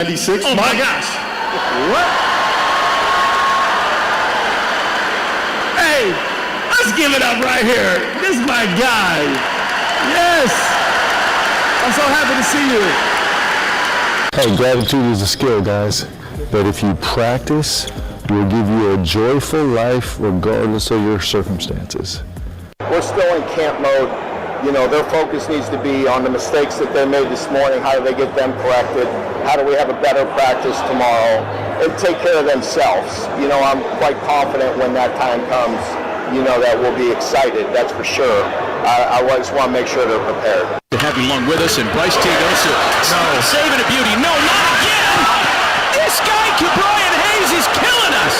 96. Oh my gosh. What? Hey, let's give it up right here. This is my guy. Yes. I'm so happy to see you. Hey, gratitude is a skill, guys. But if you practice, it will give you a joyful life regardless of your circumstances. We're still in camp mode. You know, their focus needs to be on the mistakes that they made this morning. How do they get them corrected? How do we have a better practice tomorrow? And take care of themselves. You know, I'm quite confident when that time comes, you know, that we'll be excited, that's for sure. I just want to make sure they're prepared. To have him along with us, and Bryce Teodosi. No. Saving a beauty. No, not again! This guy, Brian Hayes, is killing us!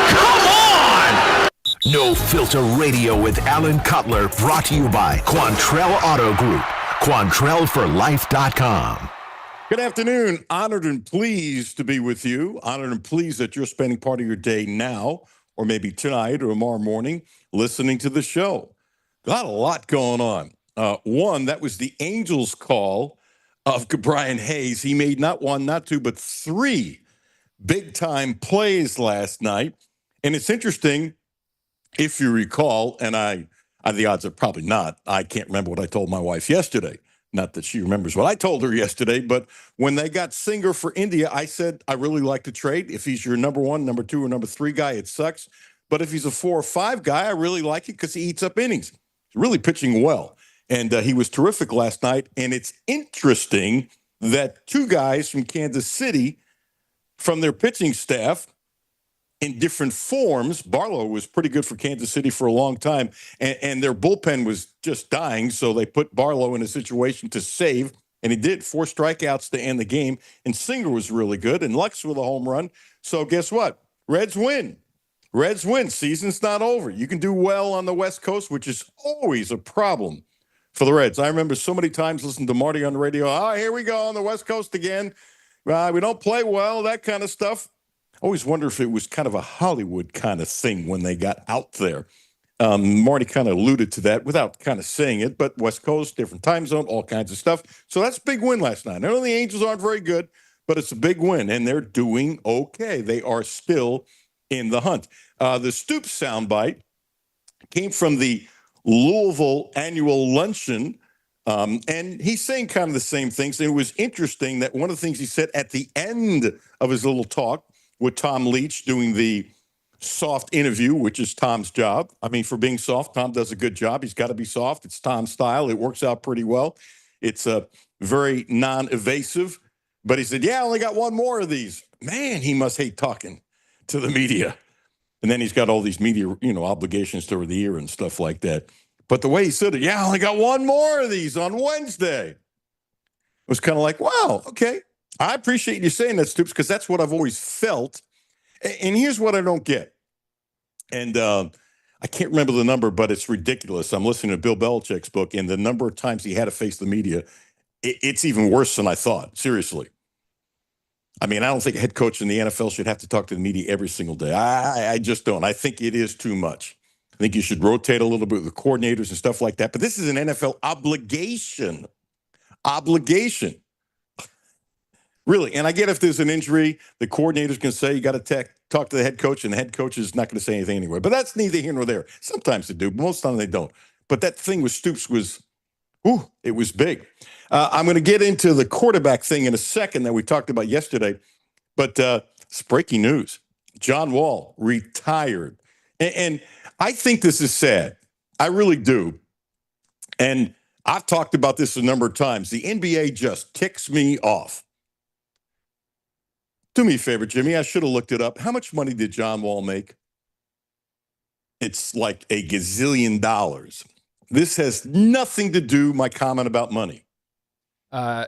Come on! No Filter Radio with Alan Cutler, brought to you by Quantrell Auto Group. QuantrellForLife.com. Good afternoon. Honored and pleased to be with you. Honored and pleased that you're spending part of your day now, or maybe tonight or tomorrow morning, listening to the show. Got a lot going on. One, that was the Angels' call of Brian Hayes. He made not one, not two, but three big-time plays last night. And it's interesting, if you recall, and the odds are probably not. I can't remember what I told my wife yesterday. Not that she remembers what I told her yesterday, but when they got Singer for India, I said, I really like the trade. If he's your number one, number two, or number three guy, it sucks. But if he's a 4 or 5 guy, I really like it because he eats up innings. He's really pitching well. And he was terrific last night. And it's interesting that 2 guys from Kansas City, from their pitching staff, in different forms. Barlow was pretty good for Kansas City for a long time, and their bullpen was just dying, so they put Barlow in a situation to save, and he did. 4 strikeouts to end the game, and Singer was really good, and Lux with a home run. So guess what? Reds win. Reds win. Season's not over. You can do well on the West Coast, which is always a problem for the Reds. I remember so many times listening to Marty on the radio, here we go on the West Coast again. We don't play well, that kind of stuff. I always wonder if it was kind of a Hollywood kind of thing when they got out there. Marty kind of alluded to that without kind of saying it, but West Coast, different time zone, all kinds of stuff. So that's a big win last night. I know the Angels aren't very good, but it's a big win, and they're doing okay. They are still in the hunt. The Stoops soundbite came from the Louisville annual luncheon, and he's saying kind of the same things. It was interesting that one of the things he said at the end of his little talk with Tom Leach doing the soft interview, which is Tom's job. I mean, for being soft, Tom does a good job. He's got to be soft. It's Tom's style. It works out pretty well. It's very non-evasive. But he said, I only got one more of these. Man, he must hate talking to the media. And then he's got all these media, obligations to the year and stuff like that. But the way he said it, I only got one more of these on Wednesday. It was kind of like, wow, okay. I appreciate you saying that, Stoops, because that's what I've always felt. And here's what I don't get. And I can't remember the number, but it's ridiculous. I'm listening to Bill Belichick's book, and the number of times he had to face the media, it's even worse than I thought. Seriously. I mean, I don't think a head coach in the NFL should have to talk to the media every single day. I just don't. I think it is too much. I think you should rotate a little bit with the coordinators and stuff like that. But this is an NFL obligation. Obligation. Really, and I get if there's an injury, the coordinators can say you got to talk to the head coach, and the head coach is not going to say anything anyway. But that's neither here nor there. Sometimes they do, but most of the time they don't. But that thing with Stoops was, it was big. I'm going to get into the quarterback thing in a second that we talked about yesterday. But it's breaking news. John Wall retired. And I think this is sad. I really do. And I've talked about this a number of times. The NBA just ticks me off. Do me a favor, Jimmy. I should have looked it up. How much money did John Wall make? It's like a gazillion dollars. This has nothing to do, my comment about money.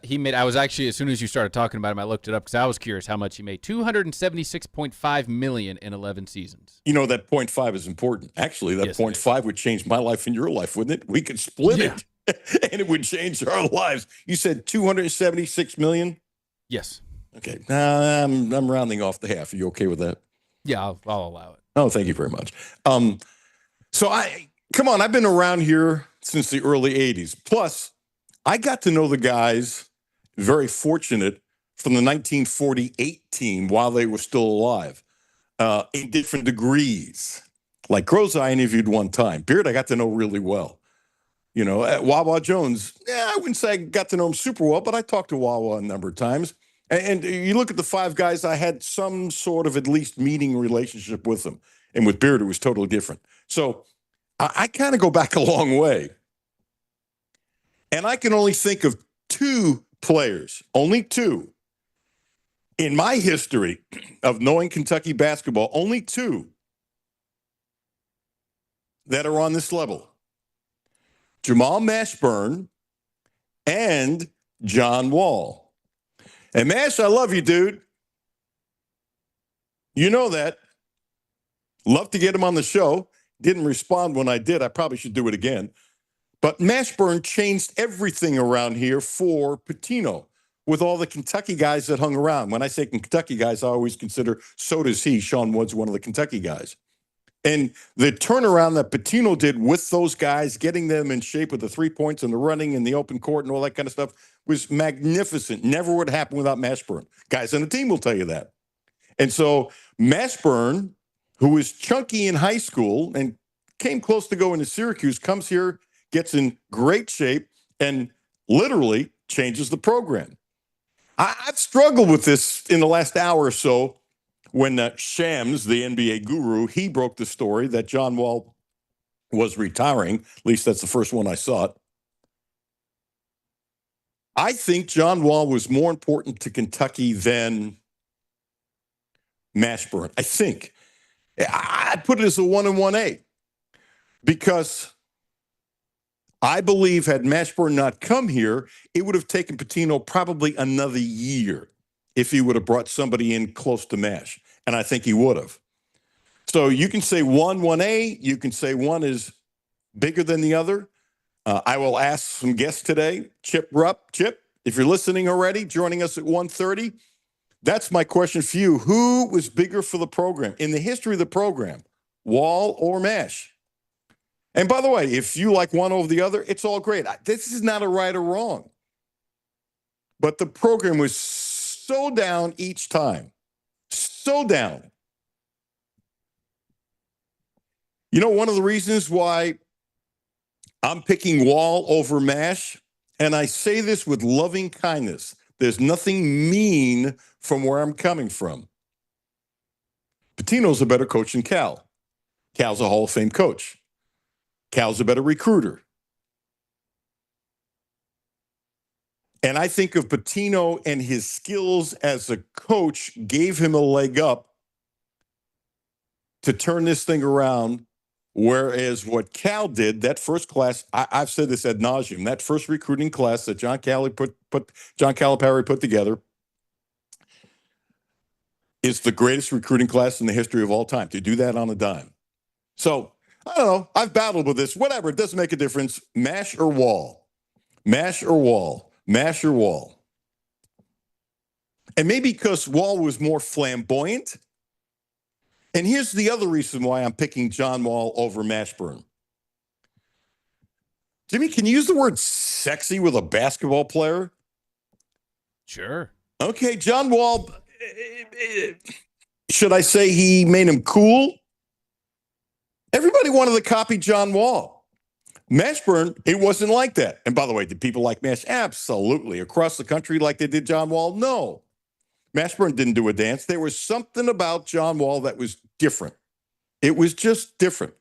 He made, I was actually, as soon as you started talking about him, I looked it up because I was curious how much he made. $276.5 million in 11 seasons. You know, that 0.5 is important. Actually, that 0.5 would change my life and your life, wouldn't it? We could split it, and it would change our lives. You said $276 million? Yes. Okay. I'm rounding off the half. Are you okay with that? Yeah, I'll allow it. Oh, thank you very much. So I've been around here since the early 80s. Plus, I got to know the guys very fortunate from the 1948 team while they were still alive in different degrees. Like Groza, I interviewed one time. Beard, I got to know really well. You know, Wawa Jones, I wouldn't say I got to know him super well, but I talked to Wawa a number of times. And you look at the five guys, I had some sort of at least meeting relationship with them. And with Beard, it was totally different. So I kind of go back a long way. And I can only think of two players, only two, in my history of knowing Kentucky basketball, only two that are on this level. Jamal Mashburn and John Wall. And Mash, I love you, dude. You know that. Love to get him on the show. Didn't respond when I did. I probably should do it again. But Mashburn changed everything around here for Pitino with all the Kentucky guys that hung around. When I say Kentucky guys, I always consider, so does he, Sean Woods, one of the Kentucky guys. And the turnaround that Pitino did with those guys, getting them in shape with the 3 points and the running and the open court and all that kind of stuff was magnificent. Never would happen without Mashburn. Guys on the team will tell you that. And so Mashburn, who was chunky in high school and came close to going to Syracuse, comes here, gets in great shape, and literally changes the program. I've struggled with this in the last hour or so. When Shams, the NBA guru, he broke the story that John Wall was retiring. At least that's the first one I saw it. I think John Wall was more important to Kentucky than Mashburn. I think. I'd put it as a 1 and 1A because I believe had Mashburn not come here, it would have taken Pitino probably another year if he would have brought somebody in close to Mash. And I think he would have. So you can say 1A. You can say one is bigger than the other. I will ask some guests today. Chip Rupp. Chip, if you're listening already, joining us at 1:30, that's my question for you. Who was bigger for the program in the history of the program, Wall or Mash? And by the way, if you like one over the other, it's all great. This is not a right or wrong. But the program was so down each time. So down. You know, one of the reasons why I'm picking Wall over Mash, and I say this with loving kindness, there's nothing mean from where I'm coming from. Pitino's a better coach than Cal. Cal's a Hall of Fame coach. Cal's a better recruiter. And I think of Pitino and his skills as a coach gave him a leg up to turn this thing around, whereas what Cal did, that first class, I've said this ad nauseum, that first recruiting class that John Calipari put together is the greatest recruiting class in the history of all time. To do that on a dime. So, I don't know. I've battled with this. Whatever. It doesn't make a difference. Mash or Wall. Mash or Wall. Mash or Wall. And maybe because Wall was more flamboyant. And here's the other reason why I'm picking John Wall over Mashburn. Jimmy, can you use the word sexy with a basketball player? Sure. Okay, John Wall, should I say he made him cool? Everybody wanted to copy John Wall. Mashburn, it wasn't like that. And by the way, did people like Mash? Absolutely. Across the country like they did John Wall? No. Mashburn didn't do a dance. There was something about John Wall that was different. It was just different.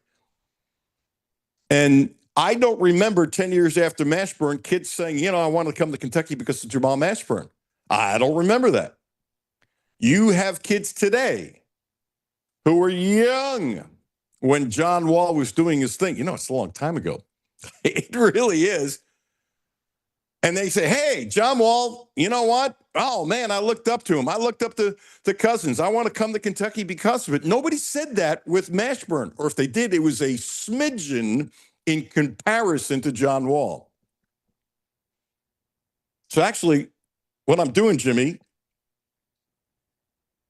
And I don't remember 10 years after Mashburn, kids saying, you know, I want to come to Kentucky because of Jamal Mashburn. I don't remember that. You have kids today who were young when John Wall was doing his thing. You know, it's a long time ago. It really is. And they say, hey, John Wall, you know what? Oh, man, I looked up to him. I looked up to the Cousins. I want to come to Kentucky because of it. Nobody said that with Mashburn. Or if they did, it was a smidgen in comparison to John Wall. So actually, what I'm doing, Jimmy,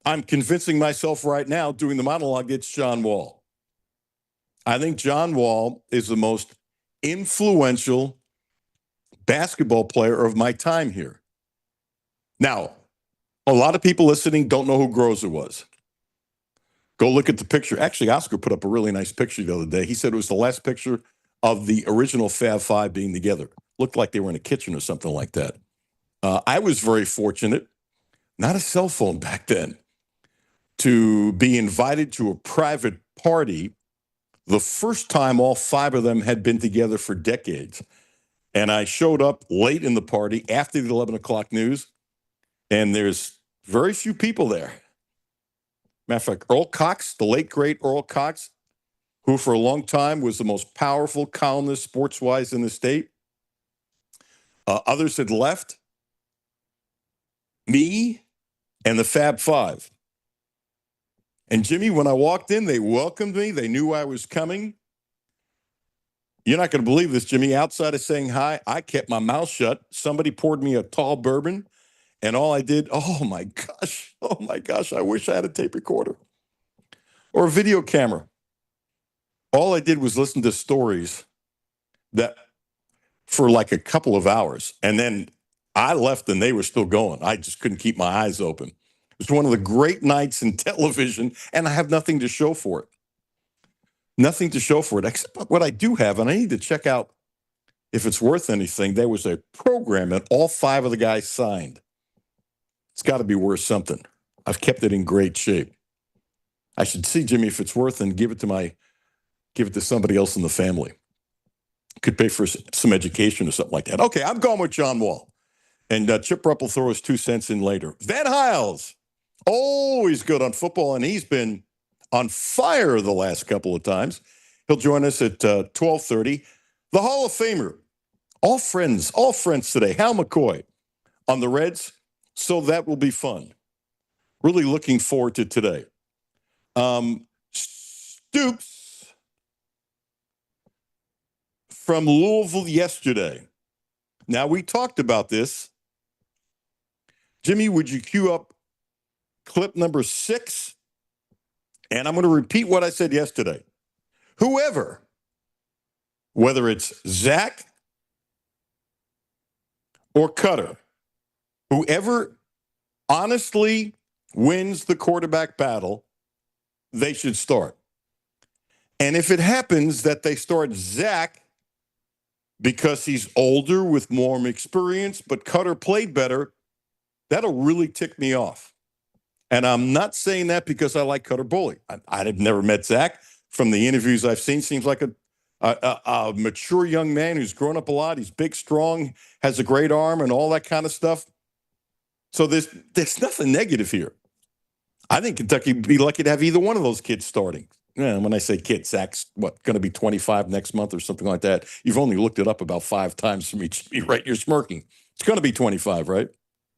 I'm convincing myself right now doing the monologue, it's John Wall. I think John Wall is the most influential basketball player of my time here. Now, a lot of people listening don't know who Groza was. Go look at the picture. Actually, Oscar put up a really nice picture the other day. He said it was the last picture of the original Fab Five being together. Looked like they were in a kitchen or something like that. I was very fortunate, not a cell phone back then, to be invited to a private party the first time all five of them had been together for decades. And I showed up late in the party after the 11 o'clock news, and there's very few people there. Matter of fact, Earl Cox, the late, great Earl Cox, who for a long time was the most powerful columnist sports-wise in the state. Others had left. Me and the Fab Five. And Jimmy, when I walked in, they welcomed me. They knew I was coming. You're not going to believe this, Jimmy. Outside of saying hi, I kept my mouth shut. Somebody poured me a tall bourbon, and all I did, oh my gosh, I wish I had a tape recorder or a video camera. All I did was listen to stories that for like a couple of hours, and then I left and they were still going. I just couldn't keep my eyes open. It was one of the great nights in television, and I have nothing to show for it. Nothing to show for it, except what I do have, and I need to check out if it's worth anything. There was a program that all five of the guys signed. It's got to be worth something. I've kept it in great shape. I should see, Jimmy, if it's worth, and give it to somebody else in the family. Could pay for some education or something like that. Okay, I'm going with John Wall. And Chip Rupp will throw his 2 cents in later. Van Hiles, always good on football, and he's been on fire the last couple of times. He'll join us at 12:30. The Hall of Famer, all friends today. Hal McCoy on the Reds, so that will be fun. Really looking forward to today. Stoops from Louisville yesterday. Now, we talked about this. Jimmy, would you cue up clip number 6? And I'm going to repeat what I said yesterday. Whoever, whether it's Zach or Cutter, whoever honestly wins the quarterback battle, they should start. And if it happens that they start Zach because he's older with more experience, but Cutter played better, that'll really tick me off. And I'm not saying that because I like Cutter Bully. I've never met Zach. From the interviews I've seen, seems like a mature young man who's grown up a lot. He's big, strong, has a great arm, and all that kind of stuff. So there's nothing negative here. I think Kentucky would be lucky to have either one of those kids starting. Yeah, when I say kid, Zach's going to be 25 next month or something like that. You've only looked it up about 5 times for me, right? You're smirking. It's going to be 25, right?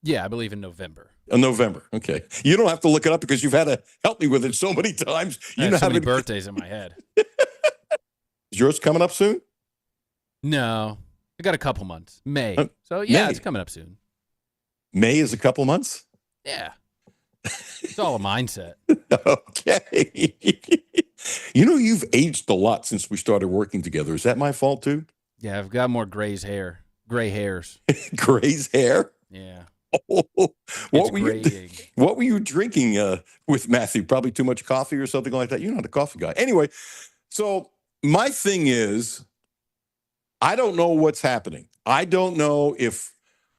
Yeah, I believe in November. November. Okay. You don't have to look it up because you've had to help me with it so many times. I have so many birthdays in my head. Is yours coming up soon? No. I got a couple months. May. So, yeah, May. It's coming up soon. May is a couple months? Yeah. It's all a mindset. Okay. You've aged a lot since we started working together. Is that my fault, too? Yeah, I've got more gray hairs. Gray's hair? Yeah. Oh, what were you drinking with Matthew? Probably too much coffee or something like that. You're not a coffee guy. Anyway, so my thing is, I don't know what's happening. I don't know if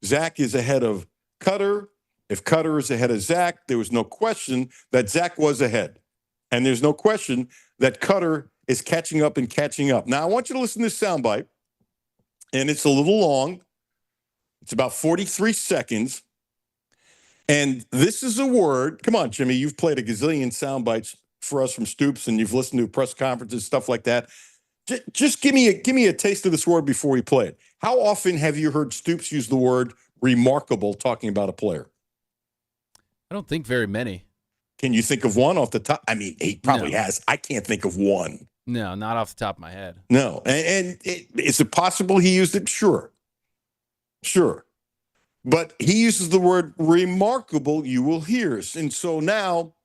Zach is ahead of Cutter, if Cutter is ahead of Zach. There was no question that Zach was ahead. And there's no question that Cutter is catching up. Now, I want you to listen to this soundbite, and it's a little long. It's about 43 seconds. And this is a word. Come on, Jimmy. You've played a gazillion sound bites for us from Stoops, and you've listened to press conferences, stuff like that. Just give me a taste of this word before we play it. How often have you heard Stoops use the word remarkable talking about a player? I don't think very many. Can you think of one off the top? I mean, he probably has. I can't think of one. No, not off the top of my head. No. And is it possible he used it? Sure. But he uses the word remarkable, you will hear. And so now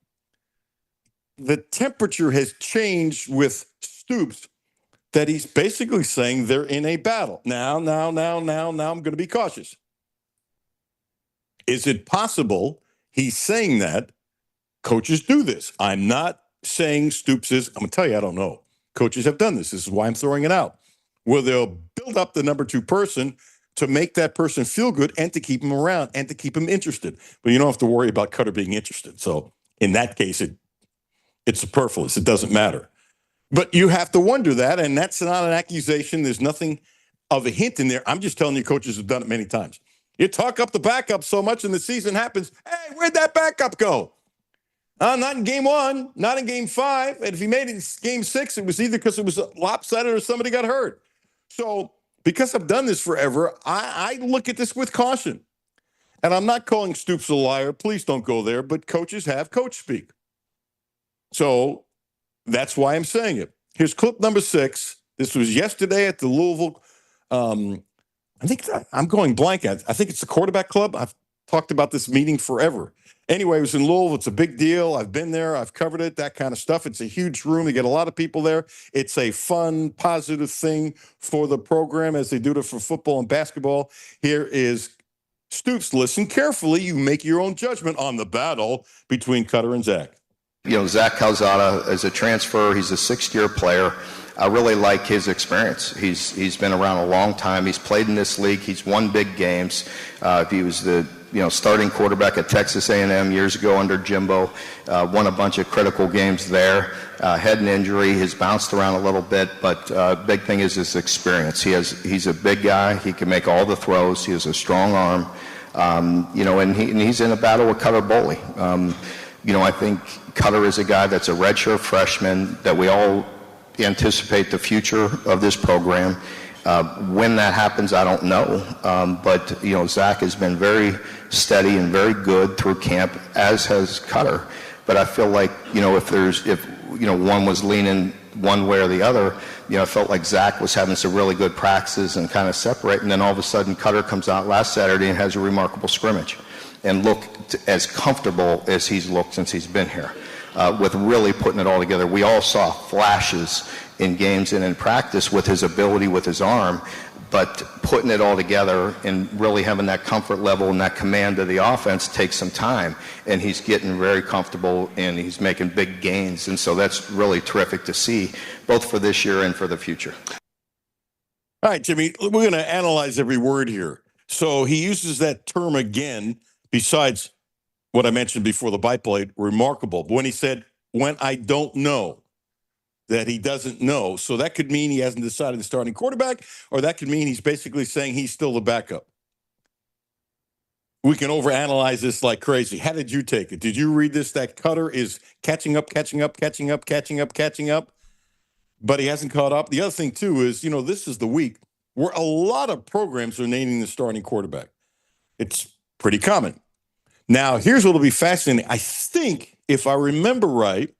the temperature has changed with Stoops, that he's basically saying they're in a battle. Now, I'm going to be cautious. Is it possible he's saying that coaches do this? I'm not saying Stoops is. I'm going to tell you, I don't know. Coaches have done this. This is why I'm throwing it out. Where they'll build up the number 2 person to make that person feel good and to keep him around and to keep him interested. But you don't have to worry about Cutler being interested. So in that case, it's superfluous. It doesn't matter. But you have to wonder that, and that's not an accusation. There's nothing of a hint in there. I'm just telling you, coaches have done it many times. You talk up the backup so much and the season happens, hey, where'd that backup go? Not in game 1, not in game 5. And if he made it in game 6, it was either because it was lopsided or somebody got hurt. So because I've done this forever, I look at this with caution. And I'm not calling Stoops a liar. Please don't go there. But coaches have coach speak. So that's why I'm saying it. Here's clip number 6. This was yesterday at the Louisville. I think I'm going blank. I think it's the quarterback club. I've talked about this meeting forever. Anyway, it was in Louisville. It's a big deal. I've been there. I've covered it, that kind of stuff. It's a huge room. They get a lot of people there. It's a fun, positive thing for the program as they do it for football and basketball. Here is Stoops. Listen carefully. You make your own judgment on the battle between Cutler and Zach. You know, Zach Calzada is a transfer. He's a 6th-year player. I really like his experience. He's been around a long time. He's played in this league. He's won big games. He was the starting quarterback at Texas A&M years ago under Jimbo. Won a bunch of critical games there. Had an injury. He's bounced around a little bit, but big thing is his experience. He's a big guy. He can make all the throws. He has a strong arm. And he's in a battle with Cutler Boley. I think Cutler is a guy that's a redshirt freshman that we all anticipate the future of this program. When that happens, I don't know. But Zach has been very steady and very good through camp, as has Cutler. But I feel like, if one was leaning one way or the other, I felt like Zach was having some really good practices and kind of separating. And then all of a sudden, Cutler comes out last Saturday and has a remarkable scrimmage and looked as comfortable as he's looked since he's been here, with really putting it all together. We all saw flashes in games and in practice with his ability with his arm, but putting it all together and really having that comfort level and that command of the offense takes some time, and he's getting very comfortable and he's making big gains, and so that's really terrific to see, both for this year and for the future. All right, Jimmy, we're going to analyze every word here. So he uses that term again, besides what I mentioned before the bite blade, remarkable. But when he said, when I don't know, that he doesn't know. So that could mean he hasn't decided the starting quarterback, or that could mean he's basically saying he's still the backup. We can overanalyze this like crazy. How did you take it? Did you read this, that Cutler is catching up, but he hasn't caught up? The other thing, too, is, this is the week where a lot of programs are naming the starting quarterback. It's pretty common. Now, here's what will be fascinating. I think, if I remember right,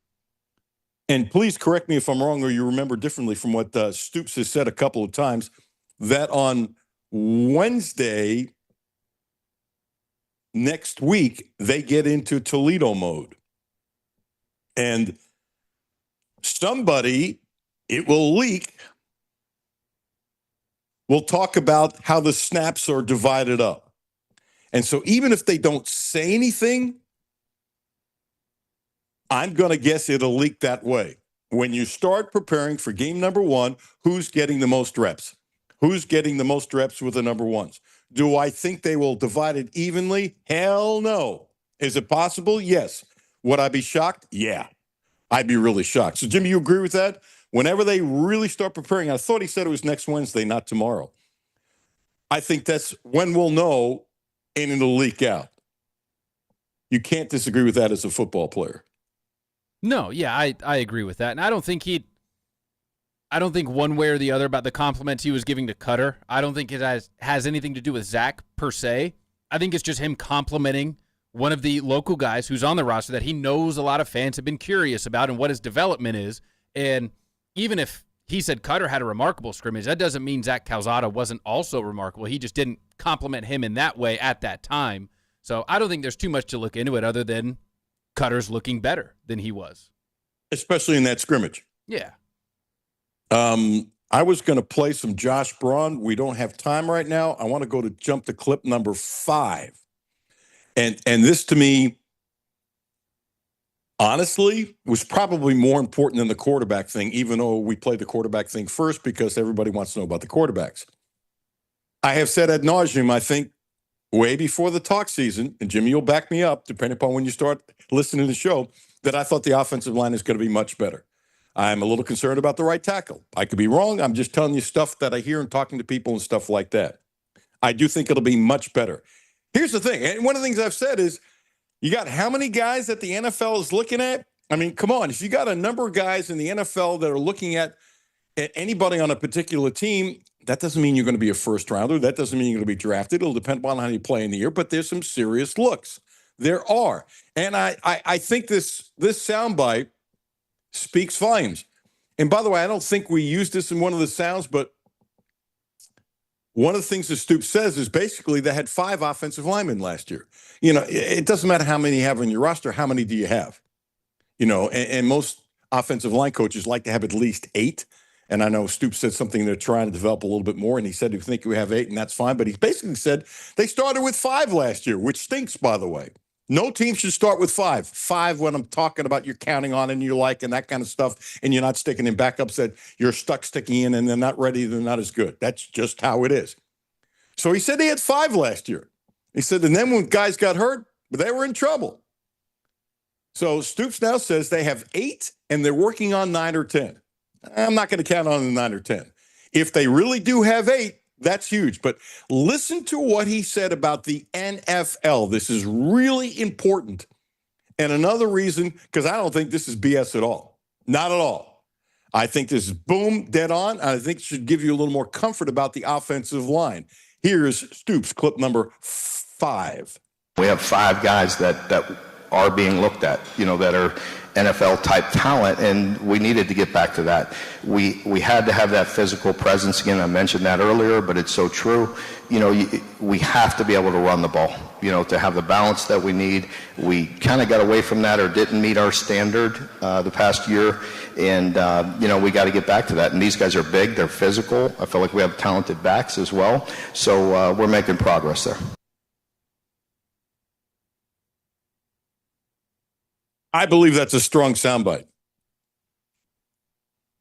and please correct me if I'm wrong or you remember differently from what Stoops has said a couple of times, that on Wednesday next week, they get into Toledo mode. And somebody, it will leak, will talk about how the snaps are divided up. And so even if they don't say anything, I'm going to guess it'll leak that way. When you start preparing for game number 1, who's getting the most reps? Who's getting the most reps with the number 1s? Do I think they will divide it evenly? Hell no. Is it possible? Yes. Would I be shocked? Yeah. I'd be really shocked. So, Jimmy, you agree with that? Whenever they really start preparing, I thought he said it was next Wednesday, not tomorrow. I think that's when we'll know, and it'll leak out. You can't disagree with that as a football player. No, yeah, I agree with that. And I don't think one way or the other about the compliments he was giving to Cutler. I don't think it has anything to do with Zach per se. I think it's just him complimenting one of the local guys who's on the roster that he knows a lot of fans have been curious about and what his development is. And even if he said Cutler had a remarkable scrimmage, that doesn't mean Zach Calzada wasn't also remarkable. He just didn't compliment him in that way at that time. So I don't think there's too much to look into it other than Cutler's looking better than he was. Especially in that scrimmage. Yeah. I was going to play some Josh Braun. We don't have time right now. I want to jump to clip number 5. And this to me, honestly, was probably more important than the quarterback thing, even though we played the quarterback thing first because everybody wants to know about the quarterbacks. I have said ad nauseum, I think, way before the talk season, and Jimmy, you'll back me up, depending upon when you start listening to the show, that I thought the offensive line is going to be much better. I'm a little concerned about the right tackle. I could be wrong. I'm just telling you stuff that I hear and talking to people and stuff like that. I do think it'll be much better. Here's the thing, and one of the things I've said is, you got how many guys that the NFL is looking at? I mean, come on. If you got a number of guys in the NFL that are looking at anybody on a particular team, that doesn't mean you're going to be a first rounder. That doesn't mean you're going to be drafted. It'll depend upon how you play in the year, but there's some serious looks. There are. And I think this soundbite speaks volumes. And by the way, I don't think we used this in one of the sounds, but one of the things that Stoops says is basically they had 5 offensive linemen last year. You know, it doesn't matter how many you have on your roster. How many do you have? You know, and most offensive line coaches like to have at least 8. And I know Stoops said something they're trying to develop a little bit more. And he said, we think we have 8, and that's fine. But he basically said they started with 5 last year, which stinks, by the way. No team should start with 5. 5 when I'm talking about you're counting on and you like and that kind of stuff, and you're not sticking in backups that you're stuck sticking in and they're not ready, they're not as good. That's just how it is. So he said he had 5 last year. He said, and then when guys got hurt, they were in trouble. So Stoops now says they have 8 and they're working on 9 or 10. I'm not going to count on the 9 or 10. If they really do have 8, that's huge. But listen to what he said about the NFL. This is really important. And another reason, because I don't think this is BS at all. Not at all. I think this is boom, dead on. And I think it should give you a little more comfort about the offensive line. Here's Stoops, clip number 5. We have 5 guys that are being looked at, you know, that are NFL-type talent, and we needed to get back to that. We had to have that physical presence again. I mentioned that earlier, but it's so true. You know, we have to be able to run the ball, you know, to have the balance that we need. We kind of got away from that or didn't meet our standard the past year, and, you know, we got to get back to that. And these guys are big. They're physical. I feel like we have talented backs as well, so we're making progress there. I believe that's a strong soundbite.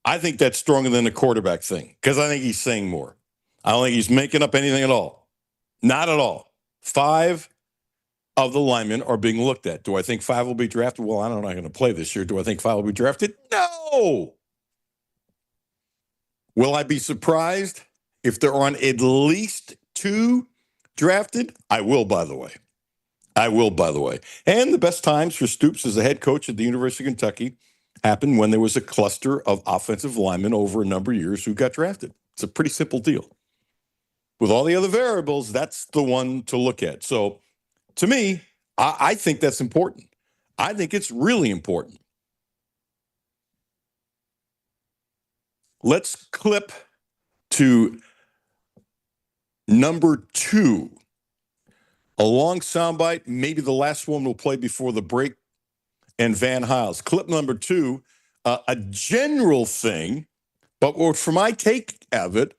I think that's stronger than the quarterback thing because I think he's saying more. I don't think he's making up anything at all. Not at all. 5 of the linemen are being looked at. Do I think 5 will be drafted? Well, I'm not going to play this year. Do I think 5 will be drafted? No. Will I be surprised if there aren't at least 2 drafted? I will, by the way. And the best times for Stoops as a head coach at the University of Kentucky happened when there was a cluster of offensive linemen over a number of years who got drafted. It's a pretty simple deal. With all the other variables, that's the one to look at. So to me, I think that's important. I think it's really important. Let's clip to number 2. A long soundbite, maybe the last one we'll play before the break, and Van Hiles. Clip number 2, a general thing, but for my take of it,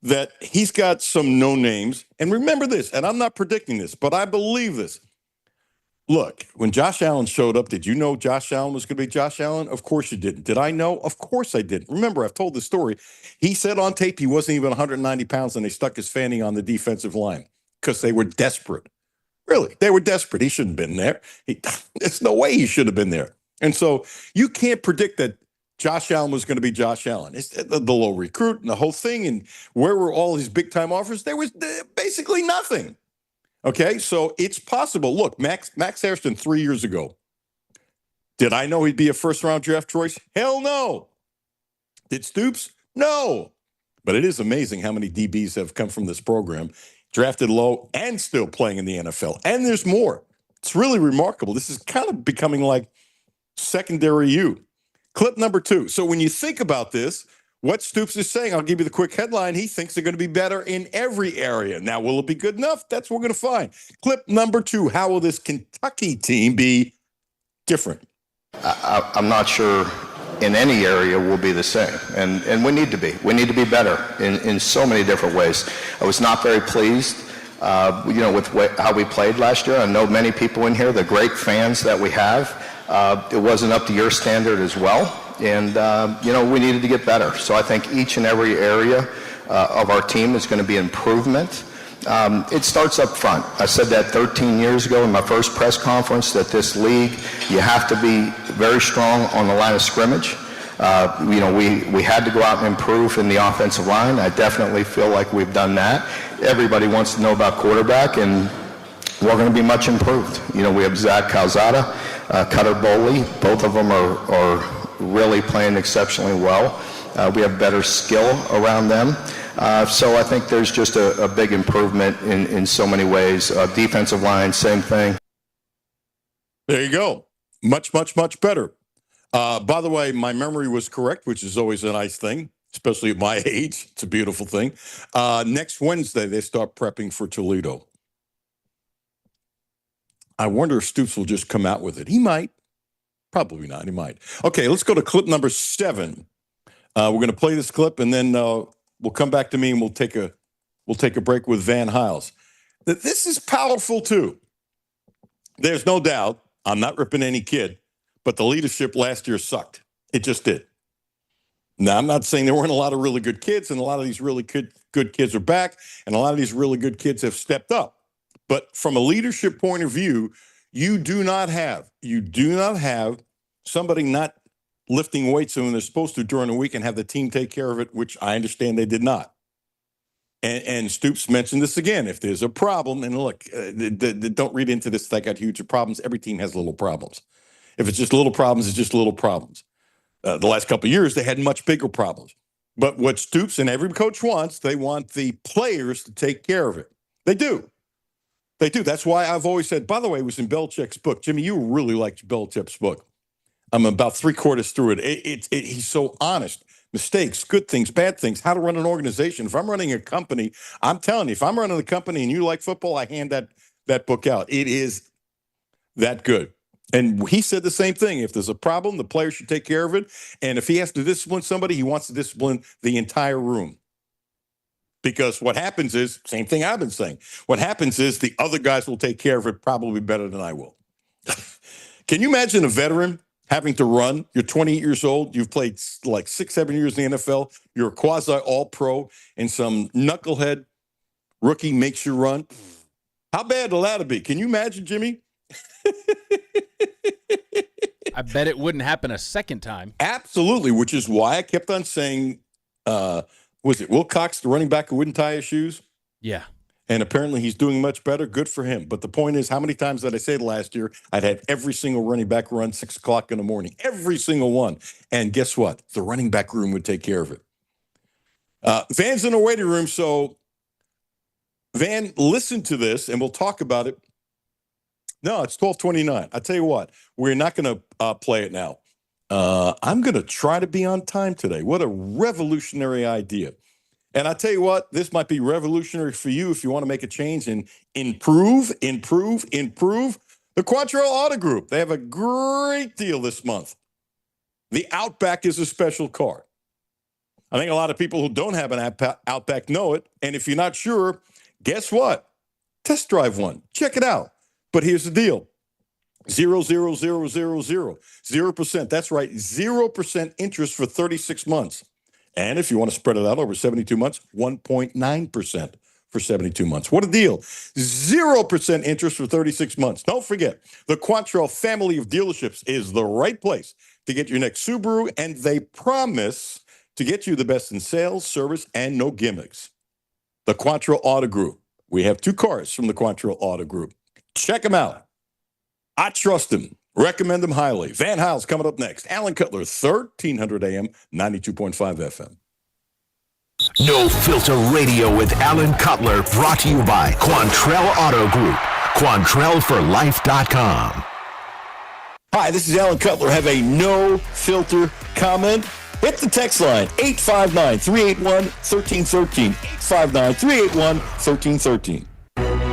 that he's got some no names. And remember this, and I'm not predicting this, but I believe this. Look, when Josh Allen showed up, did you know Josh Allen was going to be Josh Allen? Of course you didn't. Did I know? Of course I didn't. Remember, I've told the story. He said on tape he wasn't even 190 pounds, and they stuck his fanny on the defensive line because they were desperate. Really, they were desperate. He shouldn't have been there. There's no way he should have been there. And so you can't predict that Josh Allen was going to be Josh Allen. It's the low recruit and the whole thing. And where were all his big-time offers? There was basically nothing. Okay, so it's possible. Look, Max Hairston 3 years ago. Did I know he'd be a first-round draft choice? Hell no. Did Stoops? No. But it is amazing how many DBs have come from this program, drafted low and still playing in the NFL. And there's more. It's really remarkable. This is kind of becoming like secondary U. Clip number 2. So when you think about this, what Stoops is saying, I'll give you the quick headline. He thinks they're going to be better in every area. Now, will it be good enough? That's what we're going to find. Clip number 2. How will this Kentucky team be different? I'm not sure in any area we'll be the same. And we need to be. We need to be better in so many different ways. I was not very pleased with how we played last year. I know many people in here, the great fans that we have, it wasn't up to your standard as well. And, we needed to get better. So I think each and every area of our team is going to be improvement. It starts up front. I said that 13 years ago in my first press conference, that this league, you have to be very strong on the line of scrimmage. We had to go out and improve in the offensive line. I definitely feel like we've done that. Everybody wants to know about quarterback, and we're going to be much improved. We have Zach Calzada, Cutler Bowley. Both of them are really playing exceptionally well. We have better skill around them. So I think there's just a big improvement in so many ways. Defensive line, same thing. There you go. Much, much, much better. By the way, my memory was correct, which is always a nice thing, especially at my age. It's a beautiful thing. Next Wednesday, they start prepping for Toledo. I wonder if Stoops will just come out with it. He might. Probably not. He might. Okay, let's go to clip number 7. We're going to play this clip, and then we'll come back to me, and we'll take a break with Van Hiles. This is powerful too. There's no doubt. I'm not ripping any kid, but the leadership last year sucked. It just did. Now, I'm not saying there weren't a lot of really good kids, and a lot of these really good kids are back, and a lot of these really good kids have stepped up. But from a leadership point of view, you do not have somebody not lifting weights when they're supposed to during the week and have the team take care of it, which I understand they did not. And Stoops mentioned this again. If there's a problem, and look, don't read into this, they got huge problems. Every team has little problems. If it's just little problems, it's just little problems. The last couple of years, they had much bigger problems. But what Stoops and every coach wants, they want the players to take care of it. They do. They do. That's why I've always said, by the way, it was in Belichick's book. Jimmy, you really liked Belichick's book. I'm about 3/4 through it. He's so honest. Mistakes, good things, bad things, how to run an organization. If I'm running a company, I'm telling you, if I'm running a company and you like football, I hand that book out. It is that good. And he said the same thing. If there's a problem, the player should take care of it. And if he has to discipline somebody, he wants to discipline the entire room. Because what happens is, same thing I've been saying, what happens is the other guys will take care of it probably better than I will. Can you imagine a veteran having to run? You're 28 years old. You've played like 6-7 years in the NFL. You're a quasi all-pro, and some knucklehead rookie makes you run. How bad will that be? Can you imagine, Jimmy? I bet it wouldn't happen a second time. Absolutely, which is why I kept on saying, was it Will Cox, the running back who wouldn't tie his shoes? Yeah. And apparently he's doing much better. Good for him. But the point is, how many times did I say last year I'd have every single running back run 6 o'clock in the morning? Every single one. And guess what? The running back room would take care of it. Van's in the waiting room. So, Van, listen to this, and we'll talk about it. No, it's 12:29. I tell you what, we're not going to play it now. I'm going to try to be on time today. What a revolutionary idea. And I tell you what, this might be revolutionary for you if you want to make a change and improve. The Quantrell Auto Group, they have a great deal this month. The Outback is a special car. I think a lot of people who don't have an Outback know it. And if you're not sure, guess what? Test drive one. Check it out. But here's the deal. 0%. That's right. 0% interest for 36 months. And if you want to spread it out over 72 months, 1.9% for 72 months. What a deal. 0% interest for 36 months. Don't forget, the Quantrell family of dealerships is the right place to get your next Subaru, and they promise to get you the best in sales, service, and no gimmicks. The Quantrell Auto Group. We have 2 cars from the Quantrell Auto Group. Check them out. I trust them. Recommend them highly. Van Hiles coming up next. Alan Cutler, 1300 AM, 92.5 FM. No Filter Radio with Alan Cutler, brought to you by Quantrell Auto Group. QuantrellForLife.com. Hi, this is Alan Cutler. Have a no filter comment? Hit the text line, 859-381-1313. 859-381-1313.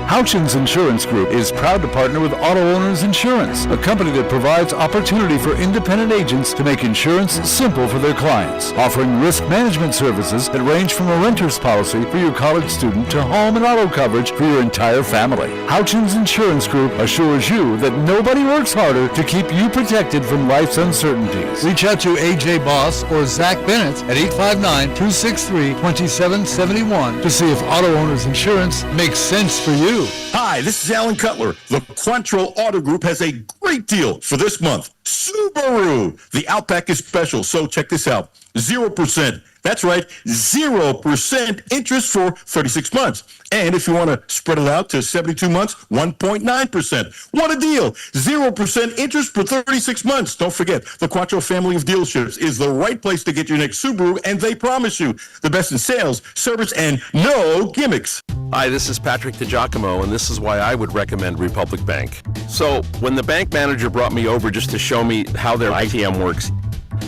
Houchins Insurance Group is proud to partner with Auto Owners Insurance, a company that provides opportunity for independent agents to make insurance simple for their clients, offering risk management services that range from a renter's policy for your college student to home and auto coverage for your entire family. Houchins Insurance Group assures you that nobody works harder to keep you protected from life's uncertainties. Reach out to AJ Boss or Zach Bennett at 859-263-2771 to see if Auto Owners Insurance makes sense for you. Hi, this is Alan Cutler. The Quantrill Auto Group has a great deal for this month. Subaru. The Outback is special, so check this out. 0%. That's right, 0% interest for 36 months. And if you want to spread it out to 72 months, 1.9%. What a deal. 0% interest for 36 months. Don't forget, the Quattro family of dealerships is the right place to get your next Subaru, and they promise you the best in sales, service, and no gimmicks. Hi, this is Patrick DiGiacomo, and this is why I would recommend Republic Bank. So, when the bank manager brought me over just to show me how their ITM works,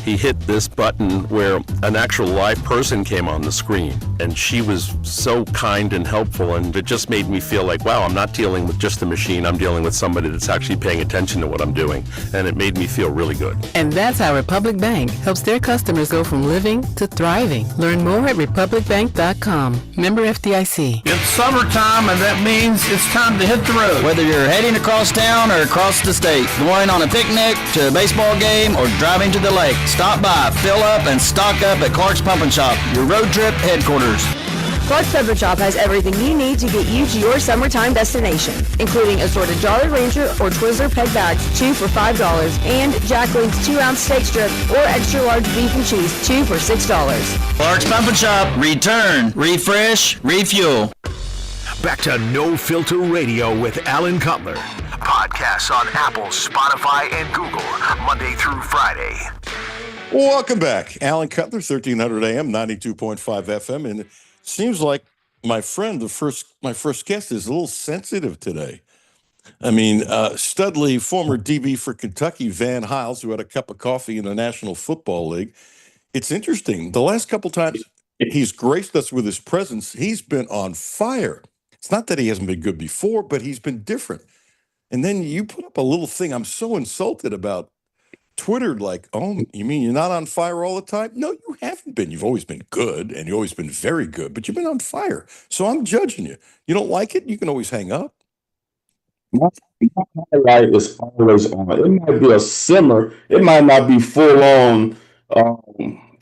he hit this button where an actual live person came on the screen, and she was so kind and helpful, and it just made me feel like, wow, I'm not dealing with just a machine, I'm dealing with somebody that's actually paying attention to what I'm doing, and it made me feel really good. And that's how Republic Bank helps their customers go from living to thriving. Learn more at republicbank.com. Member FDIC. It's summertime, and that means it's time to hit the road. Whether you're heading across town or across the state, going on a picnic, to a baseball game, or driving to the lake, stop by, fill up, and stock up at Clark's Pump and Shop, your road trip headquarters. Clark's Pump and Shop has everything you need to get you to your summertime destination, including assorted Jolly Rancher or Twizzler peg bags, 2 for $5, and Jack Link's 2-ounce steak strip or extra large beef and cheese, 2 for $6. Clark's Pump and Shop, return, refresh, refuel. Back to No Filter Radio with Alan Cutler. Podcasts on Apple, Spotify, and Google, Monday through Friday. Welcome back. Alan Cutler, 1300 AM, 92.5 FM. And it seems like my friend, my first guest, is a little sensitive today. I mean, Studley, former DB for Kentucky, Van Hiles, who had a cup of coffee in the National Football League. It's interesting. The last couple times he's graced us with his presence, he's been on fire. It's not that he hasn't been good before, but he's been different. And then you put up a little thing I'm so insulted about. Twittered like, oh, you mean you're not on fire all the time? No, you haven't been. You've always been good, and you've always been very good, but you've been on fire. So I'm judging you. You don't like it? You can always hang up. My highlight is always on. It might be a simmer. It might not be full on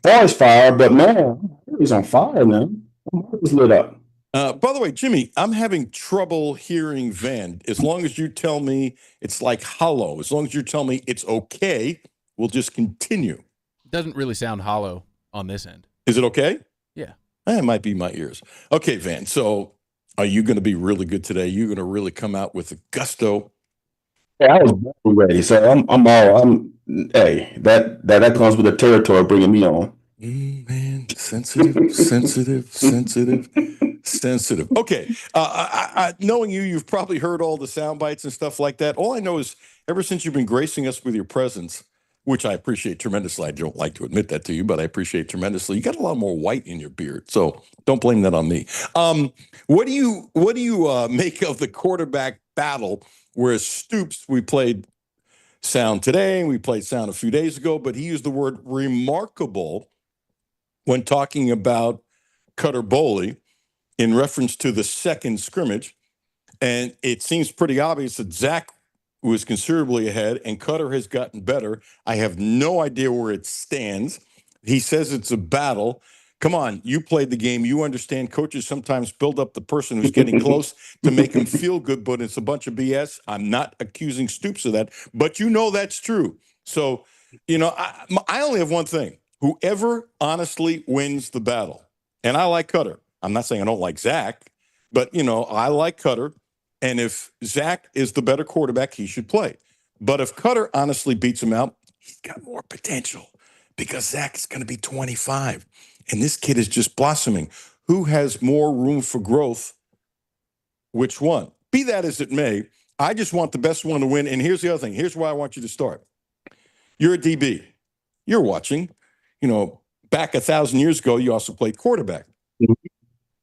forest fire, but man, he's on fire, man. I'm always lit up. By the way, Jimmy, I'm having trouble hearing Van. As long as you tell me it's like hollow, as long as you tell me it's okay, we'll just continue. It doesn't really sound hollow on this end. Is it okay? Yeah. It might be my ears. Okay, Van. So are you going to be really good today? You're going to really come out with a gusto? Yeah, I was born ready, so hey, that comes with the territory bringing me on. Man, sensitive. Okay. Knowing you've probably heard all the sound bites and stuff like that. All I know is ever since you've been gracing us with your presence, which I appreciate tremendously. I don't like to admit that to you, but I appreciate tremendously. You got a lot more white in your beard, so don't blame that on me. What do you make of the quarterback battle where Stoops, we played sound today and we played sound a few days ago, but he used the word remarkable when talking about Cutter Boley in reference to the second scrimmage. And it seems pretty obvious that Zach was considerably ahead and Cutter has gotten better. I have no idea where it stands. He says it's a battle. Come on, you played the game. You understand coaches sometimes build up the person who's getting close to make him feel good, but it's a bunch of BS. I'm not accusing Stoops of that, but you know that's true. So, I only have one thing. Whoever honestly wins the battle, and I like Cutter. I'm not saying I don't like Zach, but, I like Cutter. And if Zach is the better quarterback, he should play. But if Cutter honestly beats him out, he's got more potential because Zach is going to be 25. And this kid is just blossoming. Who has more room for growth? Which one? Be that as it may, I just want the best one to win. And here's the other thing. Here's where I want you to start. You're a DB. You're watching. Back 1,000 years ago, you also played quarterback.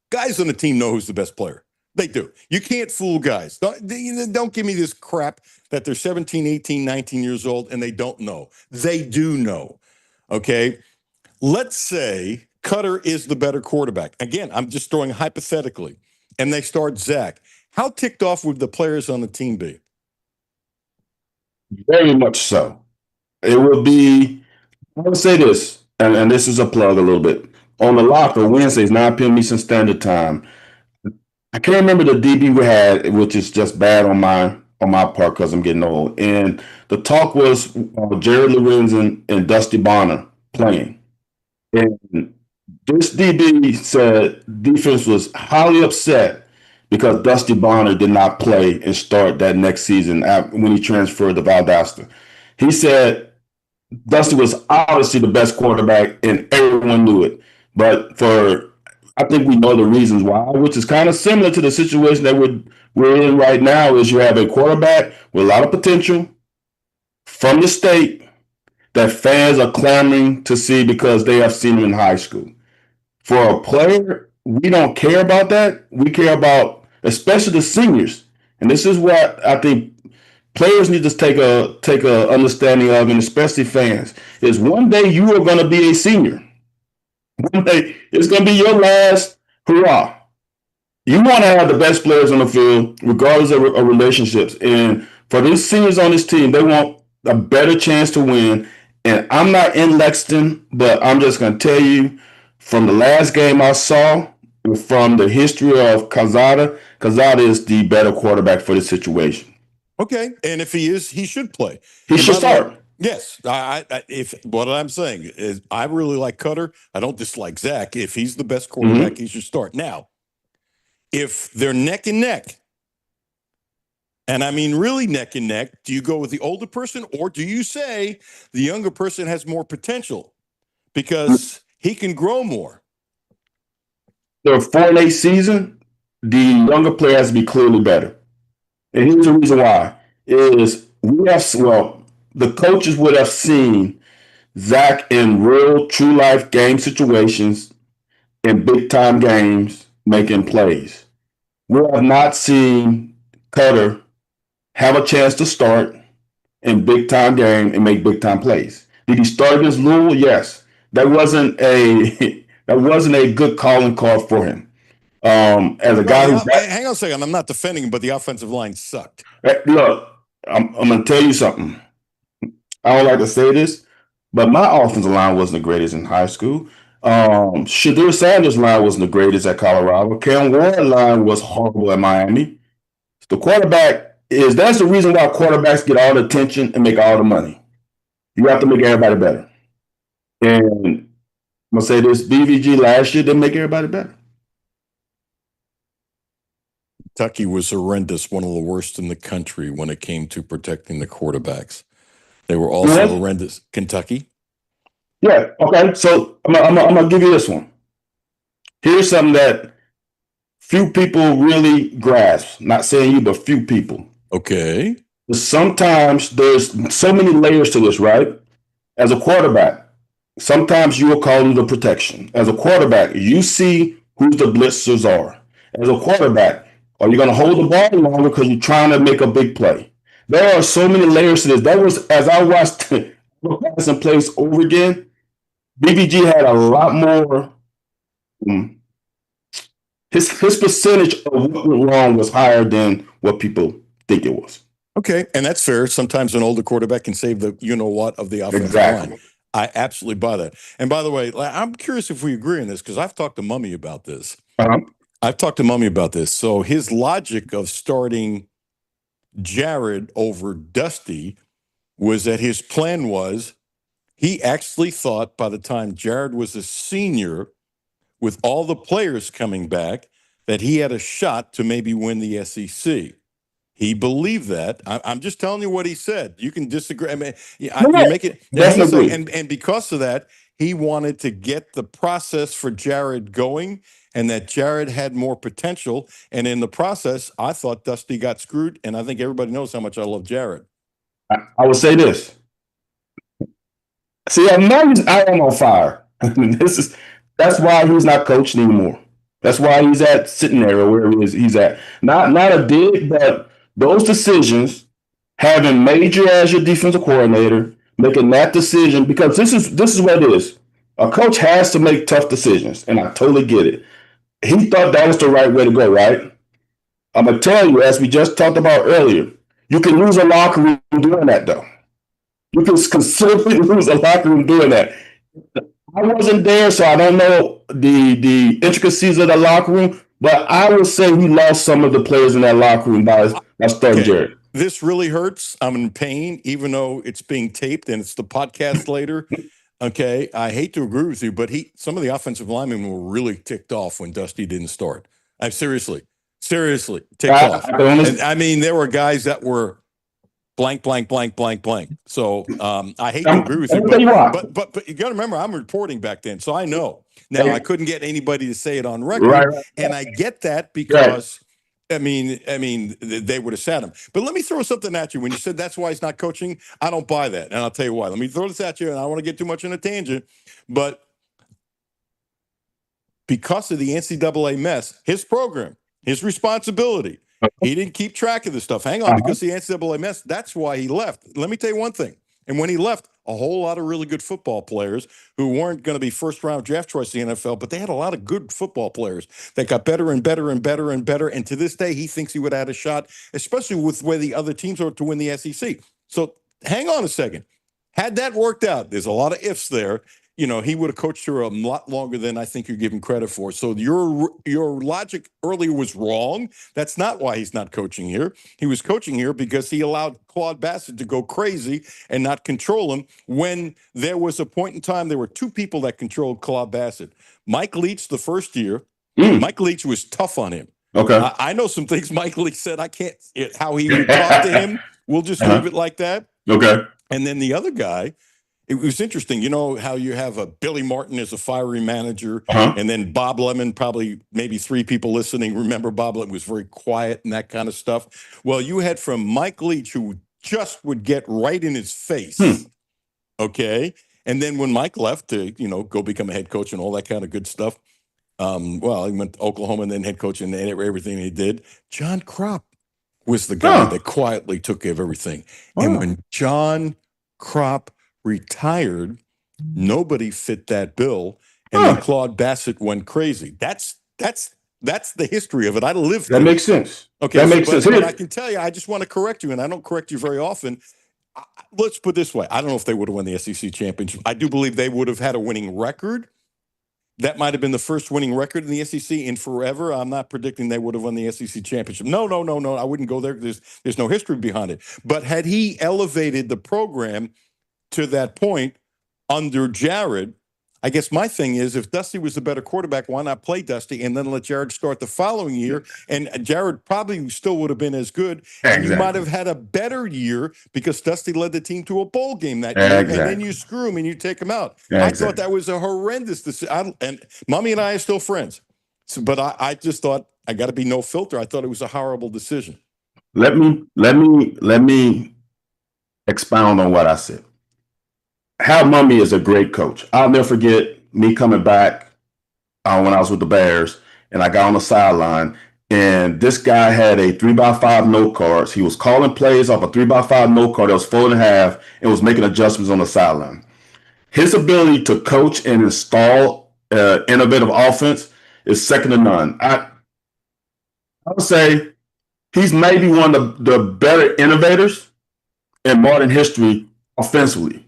Guys on the team know who's the best player. They do. You can't fool guys. Don't give me this crap that they're 17, 18, 19 years old and they don't know. They do know. Okay? Let's say Cutter is the better quarterback. Again, I'm just throwing hypothetically. And they start Zach. How ticked off would the players on the team be? Very much so. It will be, I would say this, and this is a plug a little bit. On the locker, Wednesdays, 9 p.m. Eastern Standard Time. I can't remember the DB we had, which is just bad on my part because I'm getting old. And the talk was Jared Lorenzen and Dusty Bonner playing. And this DB said defense was highly upset because Dusty Bonner did not play and start that next season when he transferred to Valdosta. He said Dusty was obviously the best quarterback and everyone knew it. But I think we know the reasons why, which is kind of similar to the situation that we're in right now, is you have a quarterback with a lot of potential from the state that fans are clamoring to see because they have seen him in high school. For a player, we don't care about that. We care about, especially the seniors. And this is what I think players need to take a understanding of, and especially fans, is one day you are going to be a senior. One day it's going to be your last hurrah. You want to have the best players on the field, regardless of relationships. And for these seniors on this team, they want a better chance to win. And I'm not in Lexington, but I'm just going to tell you from the last game I saw, and from the history of Calzada is the better quarterback for the situation. Okay, and if he is, he should play. He should start. Yes, if what I'm saying is, I really like Cutter. I don't dislike Zach. If he's the best quarterback, he should start. Now, if they're neck and neck, and I mean really neck and neck, do you go with the older person, or do you say the younger person has more potential because he can grow more? The 4-8 season, the younger player has to be clearly better. And here's the reason why: is the coaches would have seen Zach in real, true life game situations in big time games making plays. We have not seen Cutter have a chance to start in big time game and make big time plays. Did he start against Louisville? Yes. That wasn't a good calling card for him. As a guy hang on a second, I'm not defending him, but the offensive line sucked. Look, I'm going to tell you something. I don't like to say this, but my offensive line wasn't the greatest in high school. Shadur Sanders' line wasn't the greatest at Colorado. Cam Warren's line was horrible at Miami. The quarterback that's the reason why quarterbacks get all the attention and make all the money. You have to make everybody better. And I'm going to say this, BVG last year didn't make everybody better. Kentucky was horrendous, one of the worst in the country when it came to protecting the quarterbacks. They were also horrendous. Kentucky? Yeah, okay. So I'm going to give you this one. Here's something that few people really grasp. Not saying you, but few people. Okay. Sometimes there's so many layers to this, right? As a quarterback, sometimes you will call it the protection. As a quarterback, you see who the blitzers are. As a quarterback, are you going to hold the ball longer because you're trying to make a big play? There are so many layers to this. That was, as I watched passing plays over again, BBG had a lot more. His percentage of what went wrong was higher than what people think it was. Okay, and that's fair. Sometimes an older quarterback can save the you-know-what of the offensive line. I absolutely buy that. And by the way, I'm curious if we agree on this because I've talked to Mummy about this. I've talked to Mummy about this. So his logic of starting Jared over Dusty was that his plan was he actually thought by the time Jared was a senior, with all the players coming back, that he had a shot to maybe win the SEC. He believed that. I'm just telling you what he said. You can disagree. I mean, you make it. And because of that, he wanted to get the process for Jared going, and that Jared had more potential. And in the process, I thought Dusty got screwed. And I think everybody knows how much I love Jared. I would say this. See, I am on fire. That's why he's not coaching anymore. That's why he's at sitting there or wherever he's at. Not a dig, but those decisions, having Major as your defensive coordinator, making that decision, because this is what it is. A coach has to make tough decisions, and I totally get it. He thought that was the right way to go, right? I'm gonna tell you, as we just talked about earlier, you can lose a locker room doing that, though. You can considerably lose a locker room doing that. I wasn't there, so I don't know the intricacies of the locker room, but I would say he lost some of the players in that locker room by starting Jared. This really hurts. I'm in pain, even though it's being taped and it's the podcast later. Okay, I hate to agree with you, but some of the offensive linemen were really ticked off when Dusty didn't start. I'm seriously ticked off. And, I mean, there were guys that were blank. So I hate to agree with you, but you got to remember, I'm reporting back then, so I know. Now, I couldn't get anybody to say it on record, and I get that because, I mean, they would have sat him. But let me throw something at you. When you said that's why he's not coaching, I don't buy that, and I'll tell you why. Let me throw this at you, and I don't want to get too much in a tangent, but because of the NCAA mess, his program, his responsibility, he didn't keep track of this stuff. Hang on, because the NCAA mess, that's why he left. Let me tell you one thing. And when he left, a whole lot of really good football players who weren't going to be first-round draft choice in the NFL, but they had a lot of good football players that got better and better and better and better. And to this day, he thinks he would have had a shot, especially with where the other teams are to win the SEC. So hang on a second. Had that worked out, there's a lot of ifs there. You know, he would have coached her a lot longer than I think you're giving credit for. So your logic earlier was wrong. That's not why he's not coaching here. He was coaching here because he allowed Claude Bassett to go crazy and not control him. When there was a point in time, there were two people that controlled Claude Bassett. Mike Leach the first year. Mike Leach was tough on him. Okay. I know some things Mike Leach said. I can't, how he would talk to him. We'll just leave it like that. Okay. And then the other guy, it was interesting. You know how you have a Billy Martin as a fiery manager, and then Bob Lemon, probably maybe three people listening remember Bob Lemon was very quiet and that kind of stuff. Well, you had from Mike Leach, who just would get right in his face. Okay. And then when Mike left to, go become a head coach and all that kind of good stuff, well, he went to Oklahoma and then head coach and everything he did. John Kropp was the guy that quietly took care of everything. And when John Kropp retired, nobody fit that bill, and then Claude Bassett went crazy. That's the history of it. I lived that. Makes sense. Okay, that makes sense. But I can tell you, I just want to correct you, and I don't correct you very often. Let's put it this way: I don't know if they would have won the SEC championship. I do believe they would have had a winning record. That might have been the first winning record in the SEC in forever. I'm not predicting they would have won the SEC championship. No. I wouldn't go there. There's no history behind it. But had he elevated the program to that point under Jared, I guess my thing is, if Dusty was the better quarterback, why not play Dusty and then let Jared start the following year? And Jared probably still would have been as good. And you might have had a better year because Dusty led the team to a bowl game that year. And then you screw him and you take him out. I thought that was a horrendous decision. And Mommy and I are still friends. But I just thought, I got to be no filter. I thought it was a horrible decision. Let me expound on what I said. Hal Mumme is a great coach. I'll never forget me coming back when I was with the Bears, and I got on the sideline, and this guy had a 3x5 note cards. He was calling plays off a 3x5 note card that was folded in half and was making adjustments on the sideline. His ability to coach and install innovative offense is second to none. I would say he's maybe one of the better innovators in modern history offensively.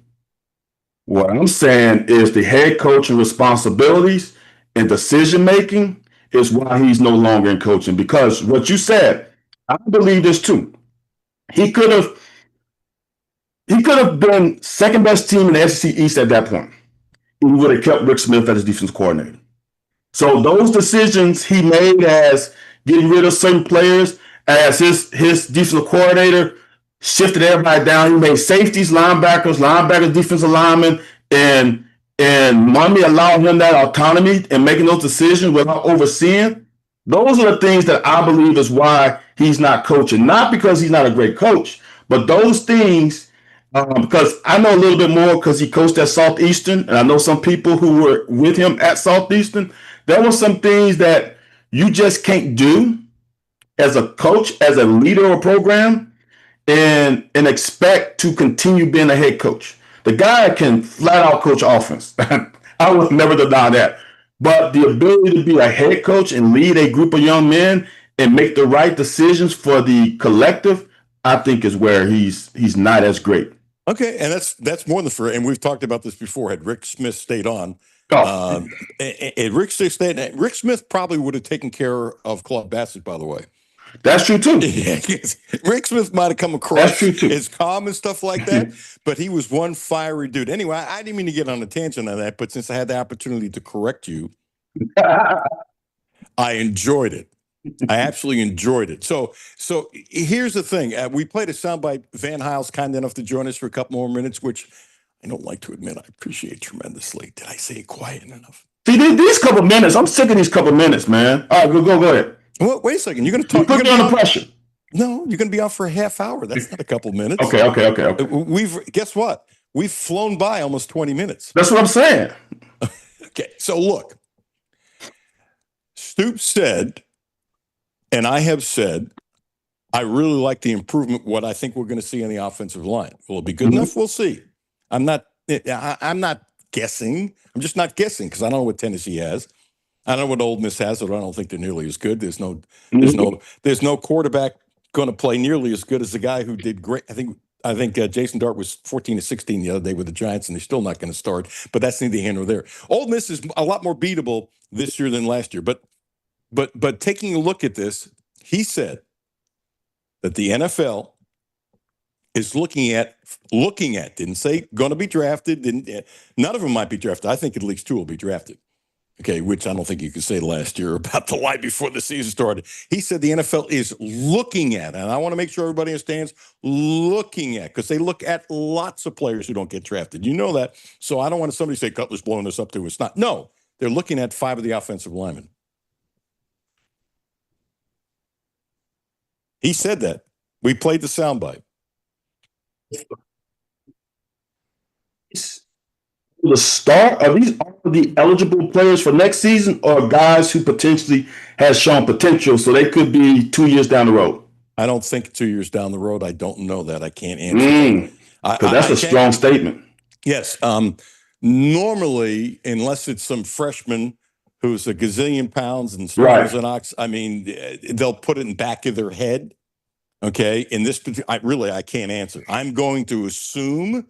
What I'm saying is the head coaching responsibilities and decision-making is why he's no longer in coaching. Because what you said, I believe this too. He could have been second best team in the SEC East at that point. He would have kept Rick Smith as his defense coordinator. So those decisions he made as getting rid of certain players as his defensive coordinator shifted everybody down. He made safeties, linebackers, defensive linemen, and Mumme allowed him that autonomy in making those decisions without overseeing. Those are the things that I believe is why he's not coaching. Not because he's not a great coach, but those things, because I know a little bit more because he coached at Southeastern, and I know some people who were with him at Southeastern. There were some things that you just can't do as a coach, as a leader of a program, and expect to continue being a head coach. The guy can flat out coach offense. I would never deny that. But the ability to be a head coach and lead a group of young men and make the right decisions for the collective, I think is where he's not as great. Okay, and that's more than fair. And we've talked about this before. Had Rick Smith stayed on, Rick Smith probably would have taken care of Claude Bassett, by the way. That's true too. Rick Smith might have come across as calm and stuff like that, but he was one fiery dude. Anyway, I didn't mean to get on a tangent on that, but since I had the opportunity to correct you, I enjoyed it. I absolutely enjoyed it. So here's the thing. We played a soundbite. Van Hile's kind enough to join us for a couple more minutes, which I don't like to admit I appreciate tremendously. Did I say it quiet enough? See, these couple minutes, I'm sick of these couple minutes, man. All right, go ahead. Well, wait a second. You're going to talk. Put me under pressure. No, you're going to be on for a half hour. That's not a couple minutes. Okay. Guess what? We've flown by almost 20 minutes. That's what I'm saying. Okay, so look. Stoops said, and I have said, I really like the improvement, what I think we're going to see on the offensive line. Will it be good enough? We'll see. I'm not guessing. I'm just not guessing because I don't know what Tennessee has. I don't know what Ole Miss has, but I don't think they're nearly as good. There's no quarterback going to play nearly as good as the guy who did great. I think Jason Dart was 14-16 the other day with the Giants, and they're still not going to start. But that's neither here nor there. Ole Miss is a lot more beatable this year than last year. But taking a look at this, he said that the NFL is looking at, didn't say going to be drafted. None of them might be drafted. I think at least 2 will be drafted. Okay, which I don't think you could say last year about the lie before the season started. He said the NFL is looking at, and I want to make sure everybody understands, looking at, because they look at lots of players who don't get drafted. You know that. So I don't want somebody to say Cutler's blowing this up to us. Not. No, they're looking at 5 of the offensive linemen. He said that. We played the soundbite. The start, are these all the eligible players for next season, or guys who potentially has shown potential, so they could be 2 years down the road? I don't think 2 years down the road. I don't know that. I can't answer that. Because that's a strong statement. Yes. Normally, unless it's some freshman who's a gazillion pounds and strong as an ox, I mean, they'll put it in the back of their head. Okay. In this, I can't answer. I'm going to assume,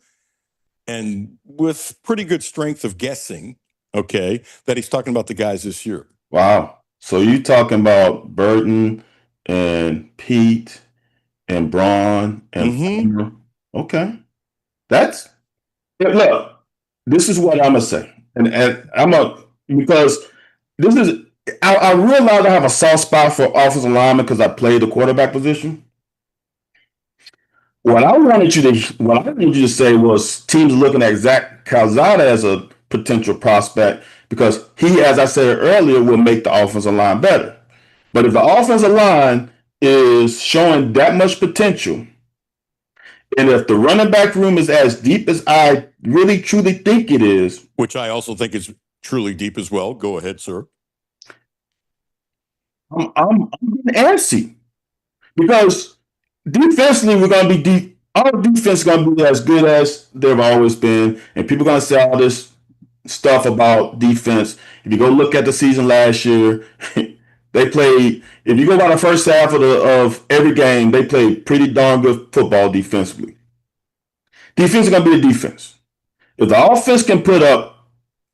and with pretty good strength of guessing, okay, that he's talking about the guys this year. Wow. So you're talking about Burton and Pete and Braun and okay. Look, this is what I'm gonna say. And because this is I realize I have a soft spot for offensive linemen because I played the quarterback position. What I wanted you to say was teams looking at Zach Calzada as a potential prospect because he, as I said earlier, will make the offensive line better. But if the offensive line is showing that much potential, and if the running back room is as deep as I really truly think it is, which I also think is truly deep as well. Go ahead, sir. I'm antsy because defensively, we're going to be deep. Our defense is going to be as good as they've always been. And people are going to say all this stuff about defense. If you go look at the season last year, they played, if you go by the first half of every game, they played pretty darn good football defensively. Defense is going to be the defense. If the offense can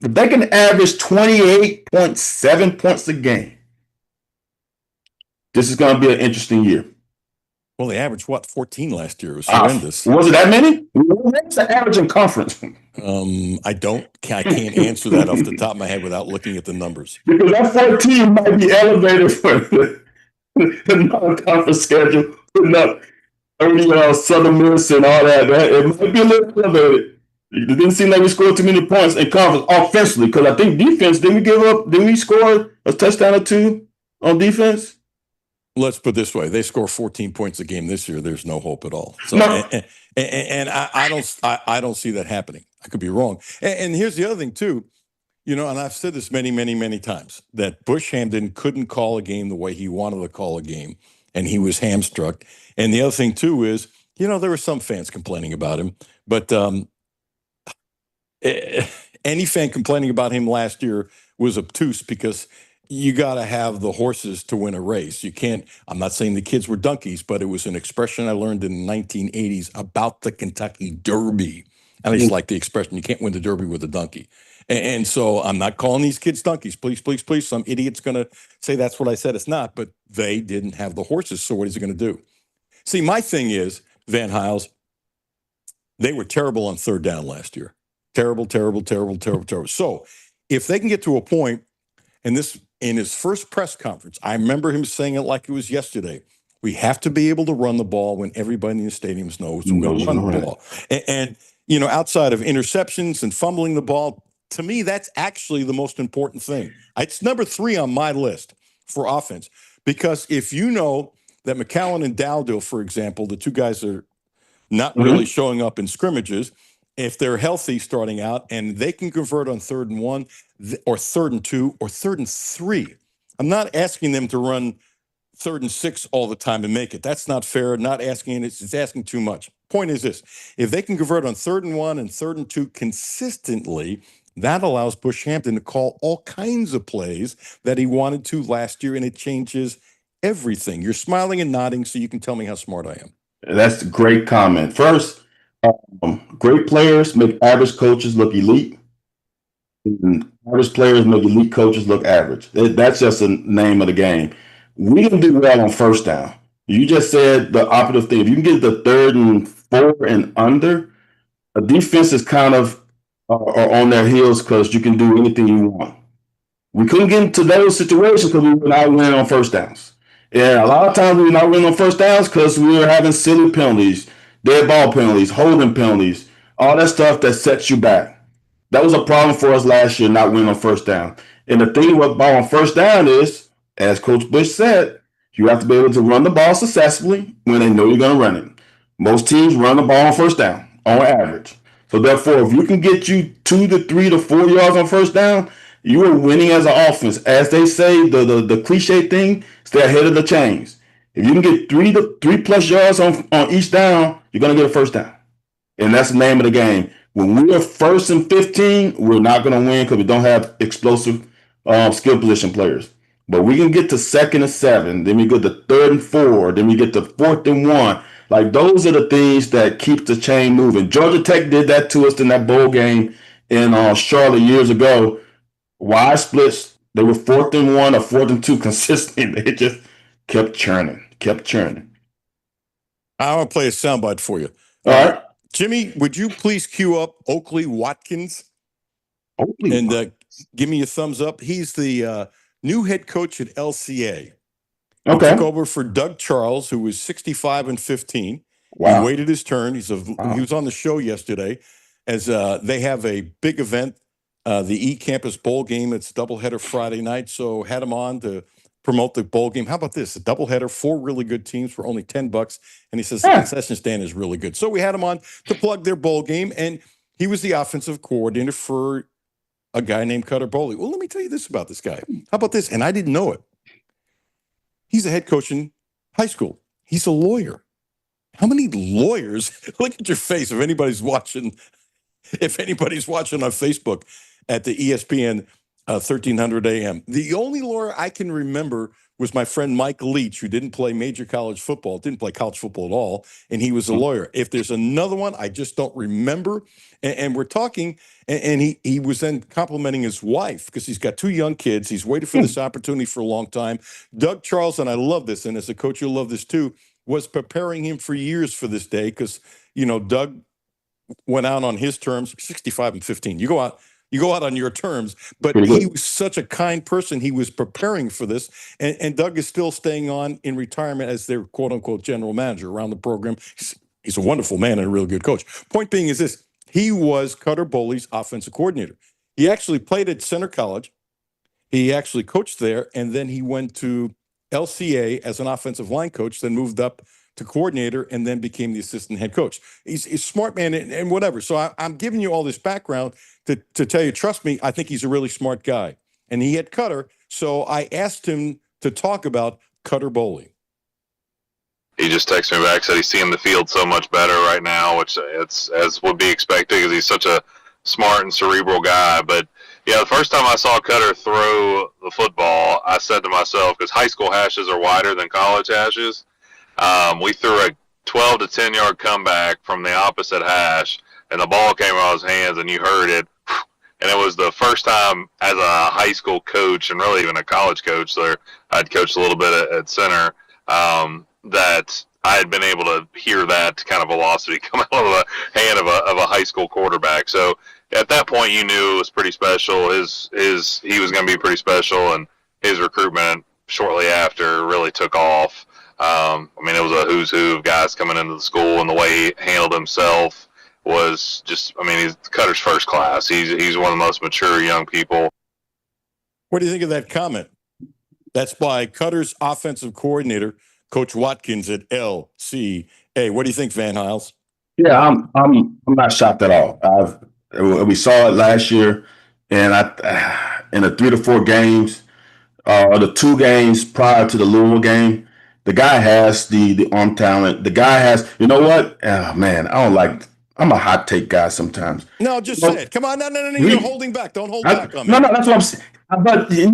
if they can average 28.7 points a game, this is going to be an interesting year. Well, they averaged 14 last year. It was horrendous. Was it that many? What's the average in conference? I can't answer that off the top of my head without looking at the numbers. Because that 14 might be elevated for the non-conference schedule, putting up Southern Miss and all that. It might be a little elevated. It didn't seem like we scored too many points in conference offensively. Because I think defense, didn't we score a touchdown or 2 on defense? Let's put it this way: they score 14 points a game this year. There's no hope at all. So, no. and I don't see that happening. I could be wrong. And here's the other thing too: You know, and I've said this many, many, many times, that Bush Hampton couldn't call a game the way he wanted to call a game, and he was hamstruck. And the other thing, too, is, you know, there were some fans complaining about him, but any fan complaining about him last year was obtuse, because you got to have the horses to win a race. You can't, I'm not saying the kids were donkeys, but it was an expression I learned in the 1980s about the Kentucky Derby. And I just like the expression, you can't win the Derby with a donkey. And so I'm not calling these kids donkeys. Please, please, please. Some idiot's going to say that's what I said. It's not, but they didn't have the horses. So what is he going to do? See, my thing is, Van Hiles, they were terrible on third down last year. Terrible, terrible, terrible, terrible, terrible. So if they can get to a point, and this in his first press conference, I remember him saying it like it was yesterday. We have to be able to run the ball when everybody in the stadiums knows we're going to run the ball. And, you know, outside of interceptions and fumbling the ball, to me, that's actually the most important thing. It's number 3 on my list for offense, because if you know that McCowan and Dowdell, for example, the two guys are not really showing up in scrimmages, if they're healthy starting out and they can convert on 3rd and 1 or 3rd and 2 or 3rd and 3, I'm not asking them to run 3rd and 6 all the time and make it. That's not fair. Not asking it. It's asking too much. Point is this: if they can convert on 3rd and 1 and 3rd and 2 consistently, that allows Bush Hampton to call all kinds of plays that he wanted to last year, and it changes everything. You're smiling and nodding, so you can tell me how smart I am. That's a great comment. First, great players make average coaches look elite, and average players make elite coaches look average. That's just the name of the game. We can do well on first down. You just said the opposite thing. If you can get the 3rd and 4 and under, a defense is kind of are on their heels because you can do anything you want. We couldn't get into those situations because we were not winning on first downs. And a lot of times we were not winning on first downs because we were having silly penalties, dead ball penalties, holding penalties, all that stuff that sets you back. That was a problem for us last year, not winning on first down. And the thing about on first down is, as Coach Bush said, you have to be able to run the ball successfully when they know you're going to run it. Most teams run the ball on first down, on average. So therefore, if you can get you 2 to 3 to 4 yards on first down, you are winning as an offense. As they say, the cliche thing, stay ahead of the chains. If you can get 3 plus yards on each down, you're going to get a first down. And that's the name of the game. When we're 1st and 15, we're not going to win because we don't have explosive skill position players. But we can get to 2nd and 7, then we get to 3rd and 4, then we get to 4th and 1. Like, those are the things that keep the chain moving. Georgia Tech did that to us in that bowl game in Charlotte years ago. Wide splits, they were 4th and 1 or 4th and 2 consistently. They just kept churning. I want to play a soundbite for you. All right. Jimmy, would you please cue up Oakley Watkins? And give me a thumbs up. He's the new head coach at LCA. He took over for Doug Charles, who was 65-15. Wow. He waited his turn. He was on the show yesterday as they have a big event, the eCampus Bowl game. It's doubleheader Friday night, so had him on to promote the bowl game. How about this? A doubleheader, 4 really good teams for only $10. And he says the concession stand is really good. So we had him on to plug their bowl game, and he was the offensive coordinator for a guy named Cutler. Well, let me tell you this about this guy. How about this? And I didn't know it. He's a head coach in high school. He's a lawyer. How many lawyers? Look at your face if anybody's watching on Facebook at the ESPN 1300 AM. The only lawyer I can remember was my friend Mike Leach, who didn't play major college football, didn't play college football at all, and he was a lawyer. If there's another one, I just don't remember. And we're talking, and he was then complimenting his wife because he's got 2 young kids. He's waited for this opportunity for a long time. Doug Charles, and I love this, and as a coach, you'll love this too, was preparing him for years for this day because, you know, Doug went out on his terms, 65-15. You go out on your terms, but he was such a kind person. He was preparing for this, and Doug is still staying on in retirement as their quote-unquote general manager around the program. He's a wonderful man and a real good coach. Point being is this: he was Cutter Boley's offensive coordinator. He actually played at Center College. He actually coached there, and then he went to LCA as an offensive line coach, then moved up to coordinator and then became the assistant head coach. He's a smart man and whatever. So I'm giving you all this background to tell you, trust me, I think he's a really smart guy. And he had Cutler, so I asked him to talk about Cutler bowling. He just texted me back, said he's seeing the field so much better right now, which it's as would be expected because he's such a smart and cerebral guy. But yeah, the first time I saw Cutler throw the football, I said to myself, because high school hashes are wider than college hashes, we threw a 12 to 10 yard comeback from the opposite hash, and the ball came out of his hands, and you heard it. And it was the first time as a high school coach, and really even a college coach, so I'd coached a little bit at center, that I had been able to hear that kind of velocity come out of the hand of a high school quarterback. So at that point, you knew it was pretty special. He was going to be pretty special, and his recruitment shortly after really took off. I mean, it was a who's who of guys coming into the school, and the way he handled himself was just, I mean, he's Cutler's first class. He's one of the most mature young people. What do you think of that comment? That's by Cutler's offensive coordinator, Coach Watkins at LCA. What do you think, Van Hiles? Yeah, I'm not shocked at all. We saw it last year, and in the 3 to 4 games, the 2 games prior to the Louisville game, the guy has the arm talent. The guy has, you know what? Oh, man, I'm a hot take guy sometimes. No, just say it. Come on, no, you're holding back. Don't hold back on me. No, that's what I'm saying. But I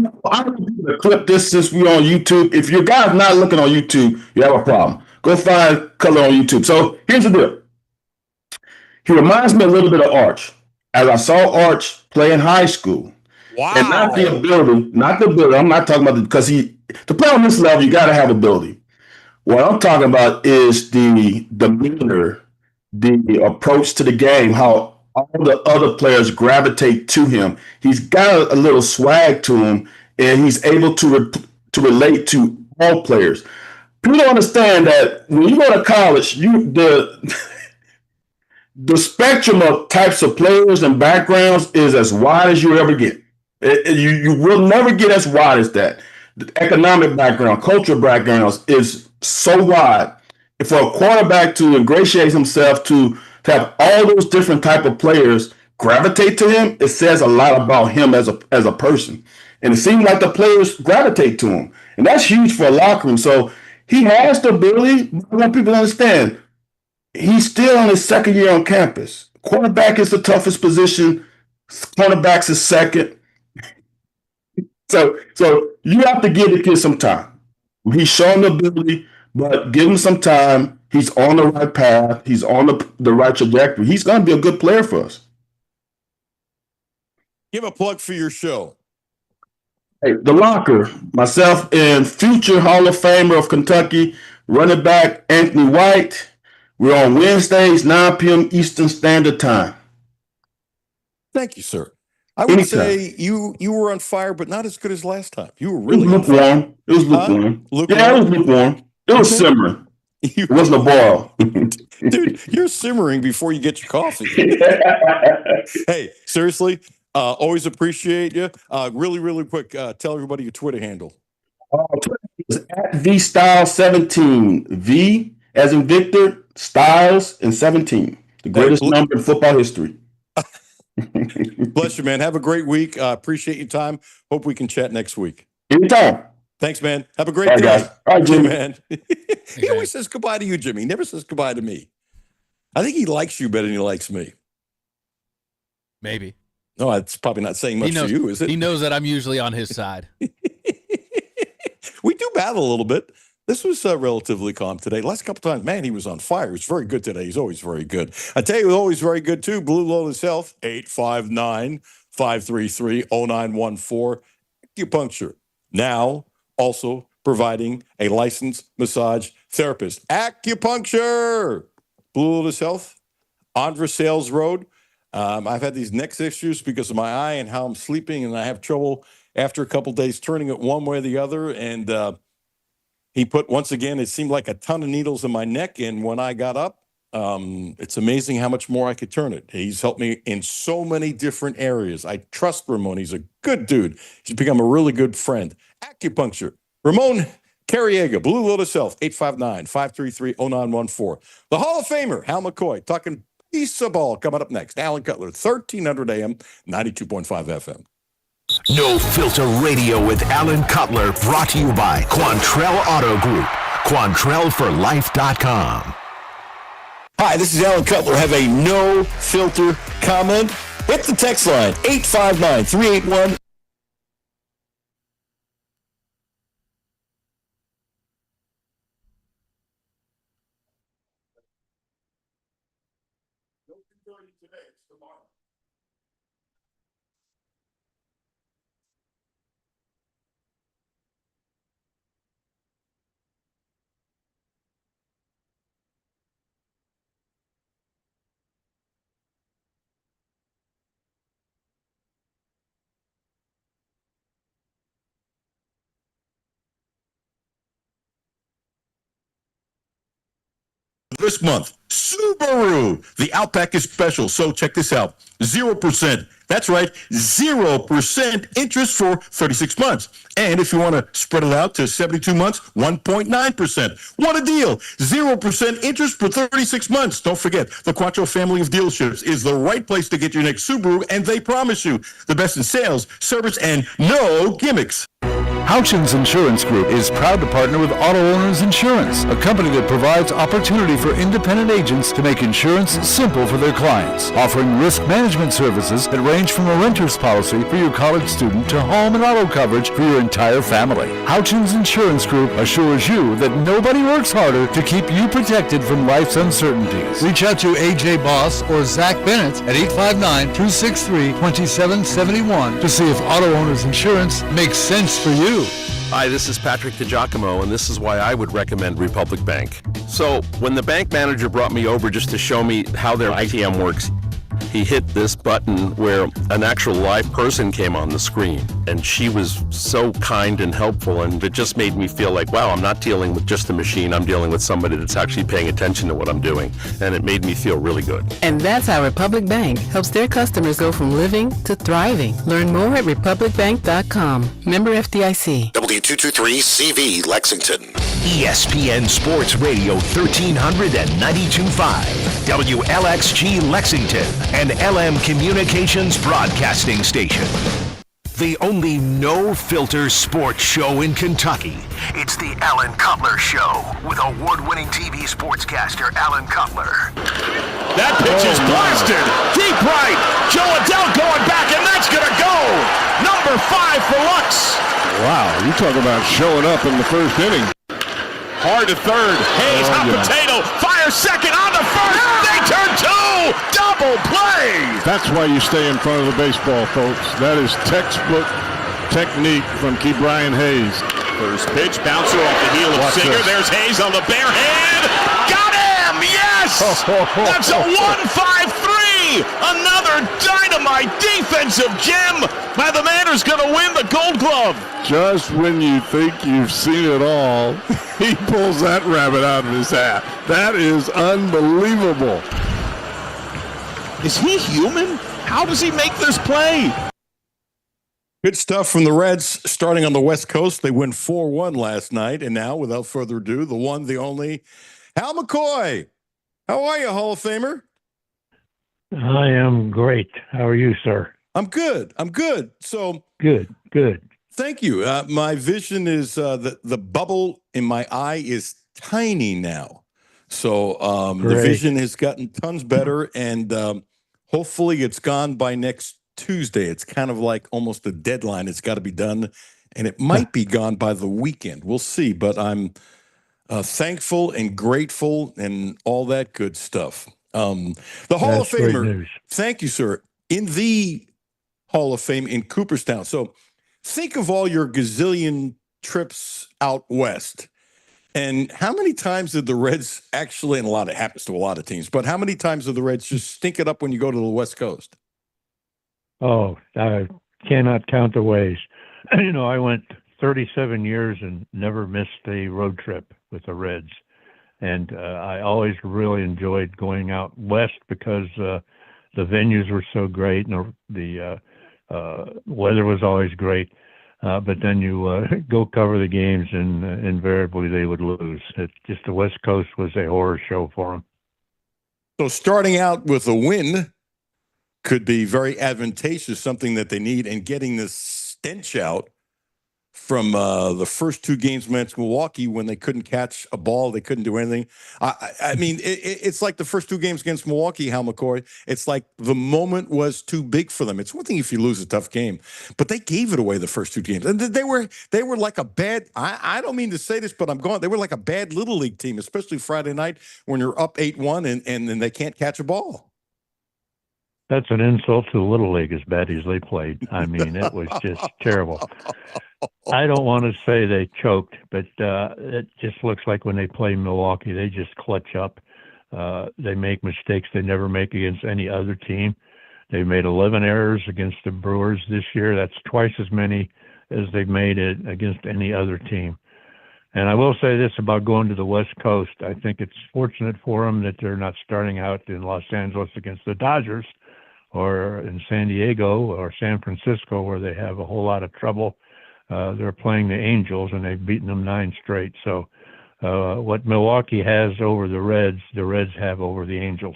don't want to clip this since we're on YouTube. If your guy's not looking on YouTube, you have a problem. Go find Cutler on YouTube. So here's the deal. He reminds me a little bit of Arch. As I saw Arch play in high school. Wow. And not the ability. I'm not talking about because to play on this level, you got to have ability. What I'm talking about is the demeanor, the approach to the game, how all the other players gravitate to him. He's got a little swag to him, and he's able to relate to all players. People don't understand that when you go to college, the spectrum of types of players and backgrounds is as wide as you ever get. You will never get as wide as that. The economic background, cultural backgrounds is so wide. For a quarterback to ingratiate himself to have all those different type of players gravitate to him, it says a lot about him as a person. And it seems like the players gravitate to him. And that's huge for a locker room. So he has the ability. I want people to understand, he's still in his second year on campus. Quarterback is the toughest position. Cornerbacks is second. So you have to give the kid some time. He's shown the ability, but give him some time. He's on the right path. He's on the right trajectory. He's going to be a good player for us. Give a plug for your show. Hey, The Locker, myself and future Hall of Famer of Kentucky, running back Anthony White. We're on Wednesdays, 9 p.m. Eastern Standard Time. Thank you, sir. I would say you were on fire, but not as good as last time. You were really lukewarm. It was lukewarm. Yeah, it was lukewarm. It was simmering. It wasn't a boil. Dude, you're simmering before you get your coffee. Hey, seriously, always appreciate you. Really, really quick, tell everybody your Twitter handle. Twitter is at VStyle17. V as in Victor, Styles, and 17. The greatest number in football history. Bless you, man. Have a great week. Appreciate your time. Hope we can chat next week. Anytime. Thanks, man. Have a great day. Guys. All right, Jimmy. Man. He always says goodbye to you, Jimmy. He never says goodbye to me. I think he likes you better than he likes me. Maybe. No, it's probably not saying much to you, is it? He knows that I'm usually on his side. We do battle a little bit. This was relatively calm today. Last couple times, man, he was on fire. He was very good today. He's always very good. I tell you, he was always very good, too. Blue Lotus Health, 859-533-0914. Acupuncture. Now, also providing a licensed massage therapist. Acupuncture. Blue Lotus Health, on Versailles Road. I've had these neck issues because of my eye and how I'm sleeping, and I have trouble after a couple days turning it one way or the other. And he put, once again, it seemed like a ton of needles in my neck. And when I got up, it's amazing how much more I could turn it. He's helped me in so many different areas. I trust Ramon. He's a good dude. He's become a really good friend. Acupuncture. Ramon, Carriega, Blue Lotus Health, 859-533-0914. The Hall of Famer, Hal McCoy, talking piece of ball coming up next. Alan Cutler, 1300 AM, 92.5 FM. No Filter Radio with Alan Cutler, brought to you by Quantrell Auto Group. QuantrellForLife.com. Hi, this is Alan Cutler. Have a no filter comment? Hit the text line, 859-381. This month, Subaru. The Outback is special, so check this out. 0%. That's right, 0% interest for 36 months. And if you want to spread it out to 72 months, 1.9%. What a deal. 0% interest for 36 months. Don't forget, the Quattro family of dealerships is the right place to get your next Subaru, and they promise you the best in sales, service, and no gimmicks. Houchins Insurance Group is proud to partner with Auto Owners Insurance, a company that provides opportunity for independent agents to make insurance simple for their clients, offering risk management services that range from a renter's policy for your college student to home and auto coverage for your entire family. Houchins Insurance Group assures you that nobody works harder to keep you protected from life's uncertainties. Reach out to AJ Boss or Zach Bennett at 859-263-2771 to see if Auto Owners Insurance makes sense for you. Hi, this is Patrick DiGiacomo, and this is why I would recommend Republic Bank. So, when the bank manager brought me over just to show me how their ITM works, he hit this button where an actual live person came on the screen, and she was so kind and helpful, and it just made me feel like, wow, I'm not dealing with just a machine, I'm dealing with somebody that's actually paying attention to what I'm doing, and it made me feel really good. And that's how Republic Bank helps their customers go from living to thriving. Learn more at republicbank.com. Member FDIC. W223CV Lexington. ESPN Sports Radio 1392.5. WLXG Lexington, an LM Communications broadcasting station. The only no-filter sports show in Kentucky. It's the Alan Cutler Show with award-winning TV sportscaster Alan Cutler. That pitch is blasted. Deep right. Joe Adele going back, and that's going to go. Number 5 for Lux. Wow, you talk about showing up in the first inning. Hard to third. Hayes, hot potato. Fire second on the first. They turn 2. Double play. That's why you stay in front of the baseball, folks. That is textbook technique from Key Brian Hayes. First pitch, bouncer off the heel of Singer. There's Hayes on the bare hand. Got him! Yes! That's a 1-5-3. Another dynamite defensive gem. Now the man who's going to win the Gold Glove. Just when you think you've seen it all, he pulls that rabbit out of his hat. That is unbelievable. Is he human? How does he make this play? Good stuff from the Reds starting on the West Coast. They win 4-1 last night. And now, without further ado, the one, the only, Hal McCoy. How are you, Hall of Famer? I am great. How are you, sir? I'm good. So Good. thank you. My vision is the bubble in my eye is tiny now. So the vision has gotten tons better, and hopefully it's gone by next Tuesday. It's kind of like almost a deadline. It's got to be done, and it might be gone by the weekend. We'll see, but I'm thankful and grateful and all that good stuff. The Hall of Famer, thank you, sir, in the Hall of Fame in Cooperstown. So think of all your gazillion trips out west. And how many times did the Reds actually, and a lot, it happens to a lot of teams, but how many times did the Reds just stink it up when you go to the West Coast? Oh, I cannot count the ways. You know, I went 37 years and never missed a road trip with the Reds. And I always really enjoyed going out west because the venues were so great and the weather was always great. But then you go cover the games, and invariably they would lose. Just the West Coast was a horror show for them. So starting out with a win could be very advantageous, something that they need, and getting this stench out from the first two games against Milwaukee when they couldn't catch a ball, they couldn't do anything. I mean, it's like the first two games against Milwaukee, Hal McCoy. It's like the moment was too big for them. It's one thing if you lose a tough game, but they gave it away the first two games, and they were like a bad. I don't mean to say this, but I'm going. They were like a bad little league team, especially Friday night when you're up 8-1 and then they can't catch a ball. That's an insult to the Little League as bad as they played. I mean, it was just terrible. I don't want to say they choked, but it just looks like when they play Milwaukee, they just clutch up. They make mistakes they never make against any other team. They've made 11 errors against the Brewers this year. That's twice as many as they've made it against any other team. And I will say this about going to the West Coast. I think it's fortunate for them that they're not starting out in Los Angeles against the Dodgers, or in San Diego or San Francisco, where they have a whole lot of trouble. They're playing the Angels, and they've beaten them 9 straight. So what Milwaukee has over the Reds have over the Angels.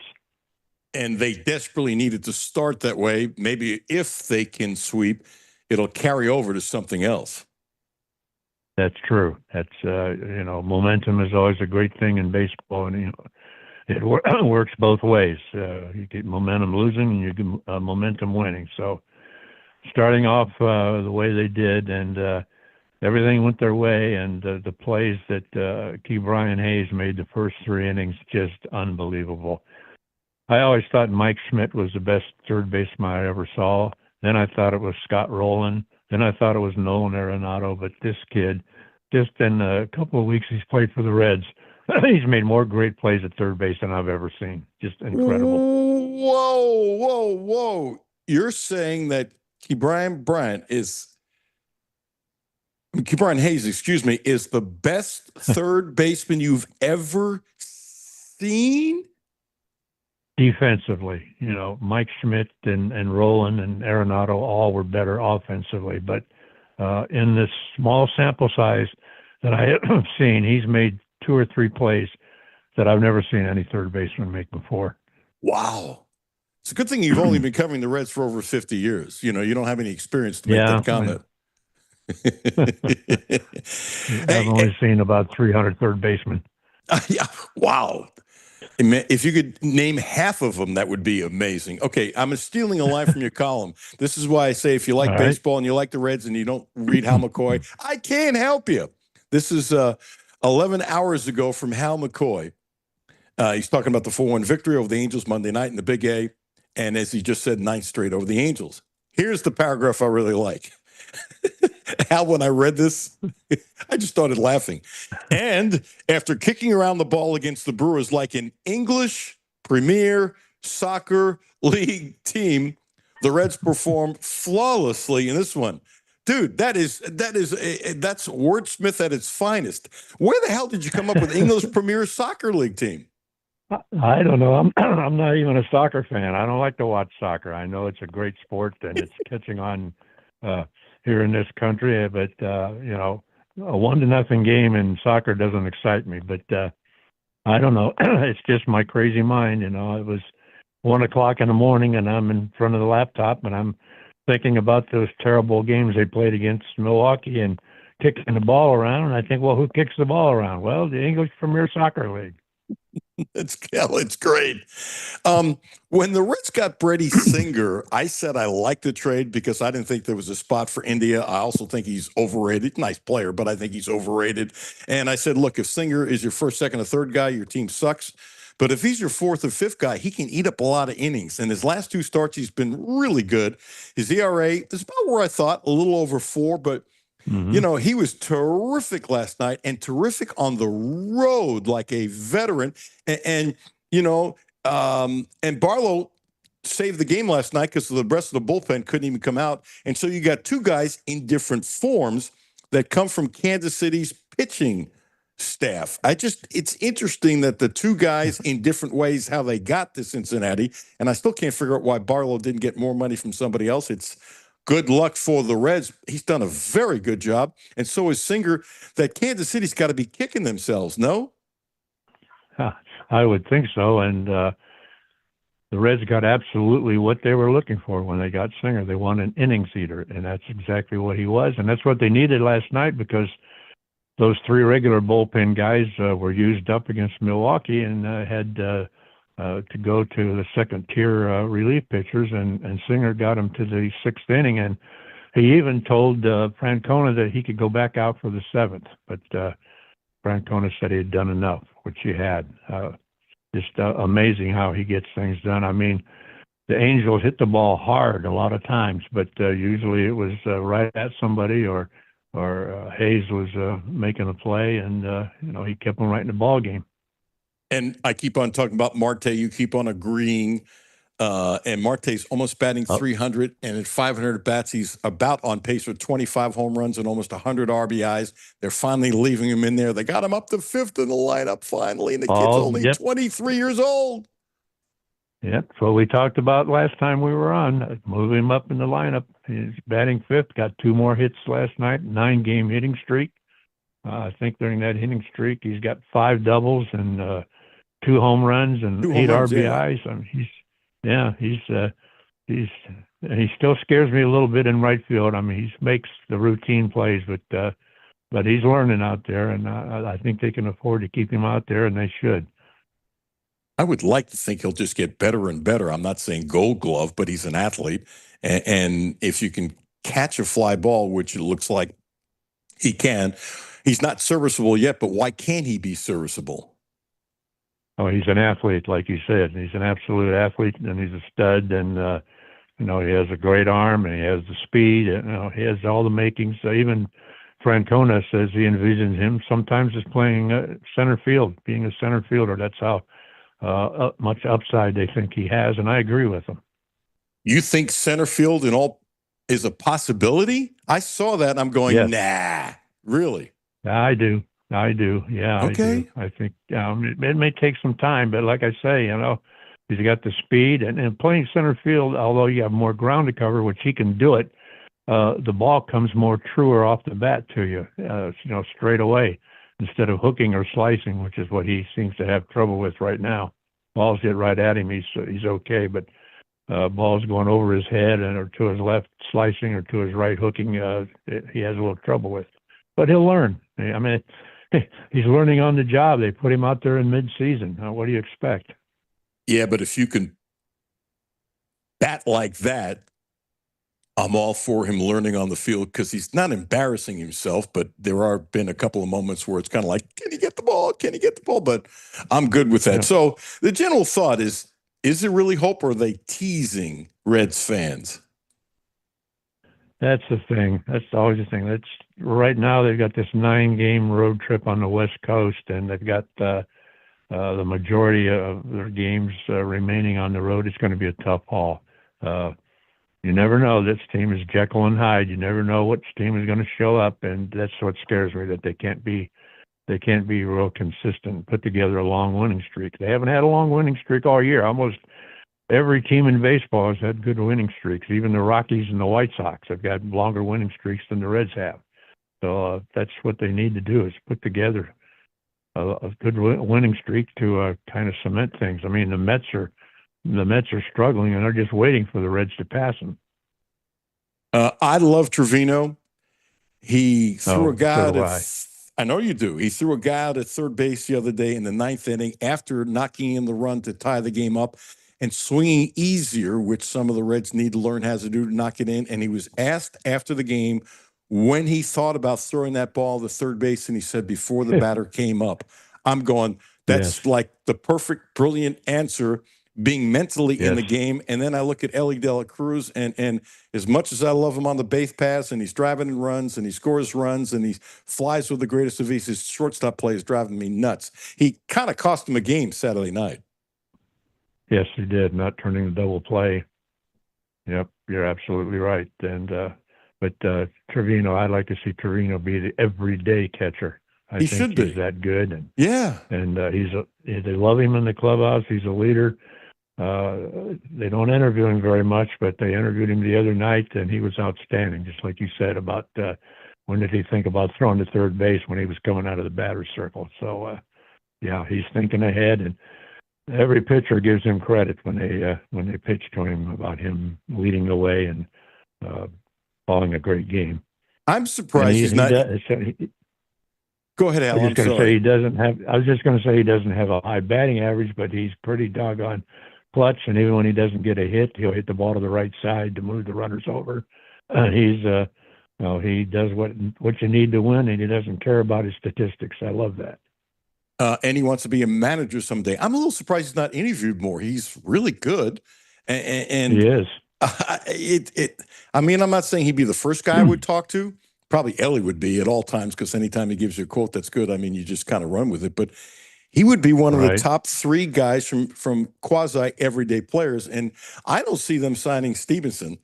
And they desperately needed to start that way. Maybe if they can sweep, it'll carry over to something else. That's true. That's, momentum is always a great thing in baseball, and, it works both ways. You get momentum losing and you get momentum winning. So starting off the way they did, and everything went their way, and the plays that Brian Hayes made the first 3 innings, just unbelievable. I always thought Mike Schmidt was the best third baseman I ever saw. Then I thought it was Scott Rowland. Then I thought it was Nolan Arenado. But this kid, just in a couple of weeks he's played for the Reds, he's made more great plays at third base than I've ever seen. Just incredible. Whoa. You're saying that Ke'Bryan Hayes, is the best third baseman you've ever seen? Defensively, Mike Schmidt and Rowland and Arenado all were better offensively. But in this small sample size that I have seen, he's made 2 or 3 plays that I've never seen any third baseman make before. Wow. It's a good thing you've only been covering the Reds for over 50 years. You don't have any experience to make that comment. I've only seen about 300 third basemen. Yeah. Wow. If you could name half of them, that would be amazing. Okay, I'm stealing a line from your column. This is why I say if you like baseball and you like the Reds and you don't read Hal McCoy, I can't help you. This is 11 hours ago from Hal McCoy. He's talking about the 4-1 victory over the Angels Monday night in the Big A. And as he just said, 9 straight over the Angels. Here's the paragraph I really like. Hal, when I read this, I just started laughing. And after kicking around the ball against the Brewers like an English Premier Soccer League team, the Reds performed flawlessly in this one. Dude, that's wordsmith at its finest. Where the hell did you come up with English Premier Soccer League team? I don't know. I'm not even a soccer fan. I don't like to watch soccer. I know it's a great sport and it's catching on here in this country, but a 1-0 game in soccer doesn't excite me. But I don't know. It's just my crazy mind. It was 1:00 in the morning, and I'm in front of the laptop, and I'm thinking about those terrible games they played against Milwaukee and kicking the ball around. And I think, well, who kicks the ball around? Well, the English Premier Soccer League. It's great. When the Reds got Brady Singer, I said I liked the trade because I didn't think there was a spot for India. I also think he's overrated. Nice player, but I think he's overrated. And I said, look, if Singer is your first, second, or third guy, your team sucks. But if he's your 4th or 5th guy, he can eat up a lot of innings. And his last 2 starts, he's been really good. His ERA is about where I thought, a little over 4, but he was terrific last night and terrific on the road like a veteran. And Barlow saved the game last night because the rest of the bullpen couldn't even come out. And so you got 2 guys in different forms that come from Kansas City's pitching staff. It's interesting that the 2 guys in different ways, how they got to Cincinnati. And I still can't figure out why Barlow didn't get more money from somebody else. It's good luck for the Reds. He's done a very good job, and so is Singer. That Kansas City's got to be kicking themselves, no? I would think so. And the Reds got absolutely what they were looking for when they got Singer. They want an innings eater, and that's exactly what he was. And that's what they needed last night, because those three regular bullpen guys were used up against Milwaukee and had to go to the second-tier relief pitchers, and Singer got him to the sixth inning. And he even told Francona that he could go back out for the seventh, but Francona said he had done enough, which he had. Just amazing how he gets things done. I mean, the Angels hit the ball hard a lot of times, but usually it was right at somebody, or Hayes was making a play, and he kept them right in the ball game. And I keep on talking about Marte. You keep on agreeing. And Marte's almost batting 300, and at 500 at bats, he's about on pace for 25 home runs and almost 100 RBIs. They're finally leaving him in there. They got him up to fifth in the lineup finally, and the kid's only 23 years old. Yep, that's what we talked about last time we were on. Move him up in the lineup. He's batting fifth, got 2 more hits last night, 9-game hitting streak. I think during that hitting streak, he's got 5 doubles and 2 home runs and 8 RBIs. Yeah. I mean, he still scares me a little bit in right field. I mean, he makes the routine plays, but he's learning out there, and I think they can afford to keep him out there, and they should. I would like to think he'll just get better and better. I'm not saying Gold Glove, but he's an athlete, and if you can catch a fly ball, which it looks like he can, he's not serviceable yet. But why can't he be serviceable? Oh, he's an athlete, like you said. He's an absolute athlete, and he's a stud. And he has a great arm, and he has the speed. And, he has all the makings. Even Francona says he envisions him sometimes as playing center field, being a center fielder. That's how much upside they think he has, and I agree with them. You think center field is a possibility? I saw that, and I'm going, nah, really? I do. Yeah. Okay. I think it may take some time, but like I say, he's got the speed and playing center field. Although you have more ground to cover, which he can do it, the ball comes more truer off the bat to you, straight away, instead of hooking or slicing, which is what he seems to have trouble with right now. Balls get right at him, he's okay, but balls going over his head or to his left slicing or to his right hooking, he has a little trouble with. But he'll learn. I mean, he's learning on the job. They put him out there in mid-season. What do you expect? Yeah, but if you can bat like that, I'm all for him learning on the field, because he's not embarrassing himself, but there are been a couple of moments where it's kind of like, can he get the ball? Can he get the ball? But I'm good with that. Yeah. So the general thought is there really hope, or are they teasing Reds fans? That's the thing. That's always the thing. That's right now they've got this 9-game road trip on the West Coast, and they've got the majority of their games remaining on the road. It's going to be a tough haul. You never know. This team is Jekyll and Hyde. You never know which team is going to show up, and that's what scares me, that they can't be real consistent, put together a long winning streak. They haven't had a long winning streak all year. Almost every team in baseball has had good winning streaks. Even the Rockies and the White Sox have got longer winning streaks than the Reds have. So that's what they need to do, is put together a good winning streak to kind of cement things. I mean, the Mets are struggling, and they're just waiting for the Reds to pass them. I love Trevino. He threw a guy so I know you do. He threw a guy out at third base the other day in the 9th inning after knocking in the run to tie the game up and swinging easier, which some of the Reds need to learn how to do to knock it in. And he was asked after the game when he thought about throwing that ball to third base, and he said before the batter came up. I'm going, that's like the perfect, brilliant answer, being mentally in the game. And then I look at Ellie De La Cruz, and as much as I love him on the base pass, and he's driving and runs, and he scores runs, and he flies with the greatest of ease, his shortstop play is driving me nuts. He kind of cost him a game Saturday night. Yes, he did, not turning the double play. Yep, you're absolutely right. And but Trevino, I'd like to see Trevino be the everyday catcher. I think he's that good. And, yeah. And they love him in the clubhouse. He's a leader. They don't interview him very much, but they interviewed him the other night, and he was outstanding, just like you said about when did he think about throwing to third base when he was coming out of the batter's circle. So, yeah, he's thinking ahead, and every pitcher gives him credit when they pitch to him about him leading the way and calling a great game. I'm surprised he's not. Go ahead, Al. I was I'm just going to sorry. say he doesn't have. I was just going to say he doesn't have a high batting average, but he's pretty doggone clutch. And even when he doesn't get a hit, he'll hit the ball to the right side to move the runners over. He does what you need to win, and he doesn't care about his statistics. I love that. And he wants to be a manager someday. I'm a little surprised he's not interviewed more. He's really good, and he is. I mean, I'm not saying he'd be the first guy I would talk to. Probably Ellie would be at all times, because anytime he gives you a quote that's good, I mean, you just kind of run with it. But he would be one of the top 3 guys from quasi everyday players, and I don't see them signing Stevenson.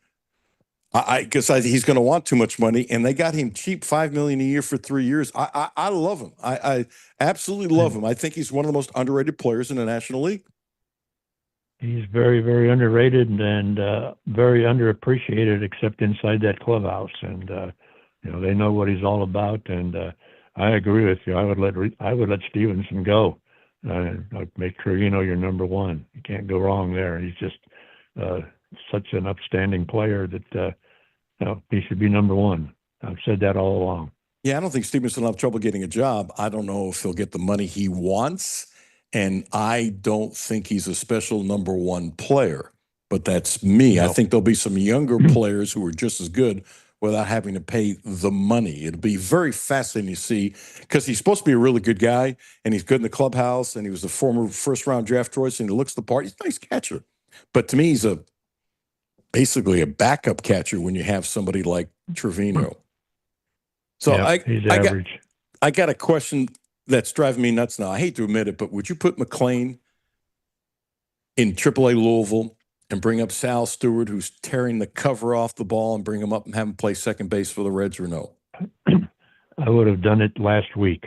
Because he's going to want too much money, and they got him cheap, $5 million a year for 3 years. I love him. I absolutely love him. I think he's one of the most underrated players in the National League. He's very, very underrated and very underappreciated, except inside that clubhouse. And they know what he's all about. And I agree with you. I would let Stevenson go. I'd make sure you're number one. You can't go wrong there. He's just such an upstanding player that he should be number one. I've said that all along. Yeah, I don't think Stevenson will have trouble getting a job. I don't know if he'll get the money he wants, and I don't think he's a special number one player. But that's me. No. I think there'll be some younger players who are just as good without having to pay the money. It'll be very fascinating to see, because he's supposed to be a really good guy, and he's good in the clubhouse, and he was a former first-round draft choice, and he looks the part. He's a nice catcher. But to me, he's basically a backup catcher when you have somebody like Trevino. So yeah, I got a question that's driving me nuts now. I hate to admit it, but would you put McLean in AAA Louisville and bring up Sal Stewart, who's tearing the cover off the ball, and bring him up and have him play second base for the Reds, or no? I would have done it last week.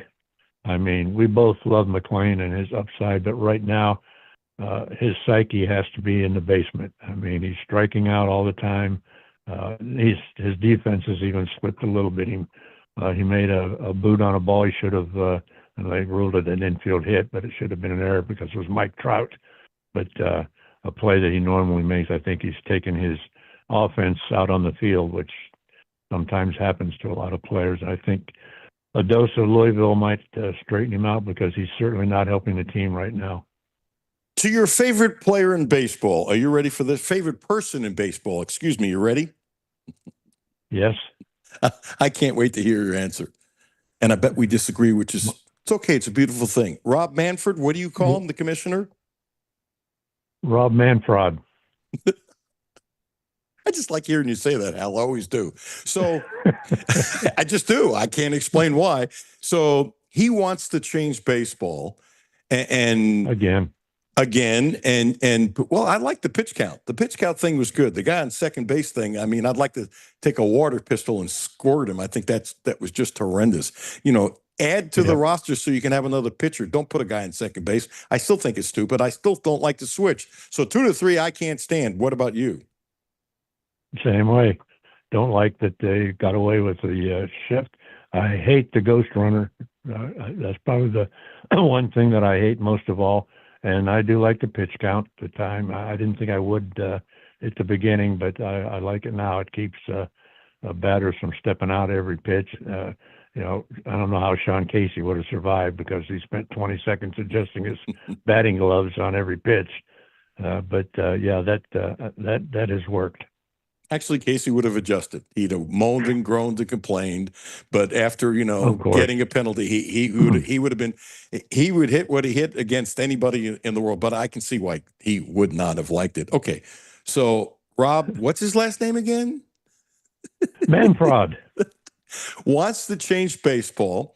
I mean, we both love McLean and his upside, but right now, his psyche has to be in the basement. I mean, he's striking out all the time. His defense has even slipped a little bit. He made a boot on a ball. He should have, and they ruled it an infield hit, but it should have been an error because it was Mike Trout. But a play that he normally makes, I think he's taken his offense out on the field, which sometimes happens to a lot of players. I think a dose of Louisville might straighten him out, because he's certainly not helping the team right now. To your favorite player in baseball, are you ready for this? Favorite person in baseball, excuse me, you ready? Yes. I can't wait to hear your answer. And I bet we disagree, which is, it's okay. It's a beautiful thing. Rob Manfred, what do you call him, the commissioner? Rob Manfred. I just like hearing you say that, Al. I always do. So I just do. I can't explain why. So he wants to change baseball. And again, and well, I like the pitch count. The pitch count thing was good. The guy on second base thing, I mean, I'd like to take a water pistol and squirt him. I think that was just horrendous. Add to the roster so you can have another pitcher. Don't put a guy in second base. I still think it's stupid. I still don't like the switch. So 2 to 3, I can't stand. What about you? Same way. Don't like that they got away with the shift. I hate the ghost runner. That's probably the one thing that I hate most of all. And I do like the pitch count at the time. I didn't think I would at the beginning, but I like it now. It keeps batters from stepping out every pitch. I don't know how Sean Casey would have survived, because he spent 20 seconds adjusting his batting gloves on every pitch. But that has worked. Actually, Casey would have adjusted. He'd have moaned and groaned and complained, but after getting a penalty, he would have been. He would hit what he hit against anybody in the world. But I can see why he would not have liked it. Okay, so Rob, what's his last name again? Manfred. Wants to change baseball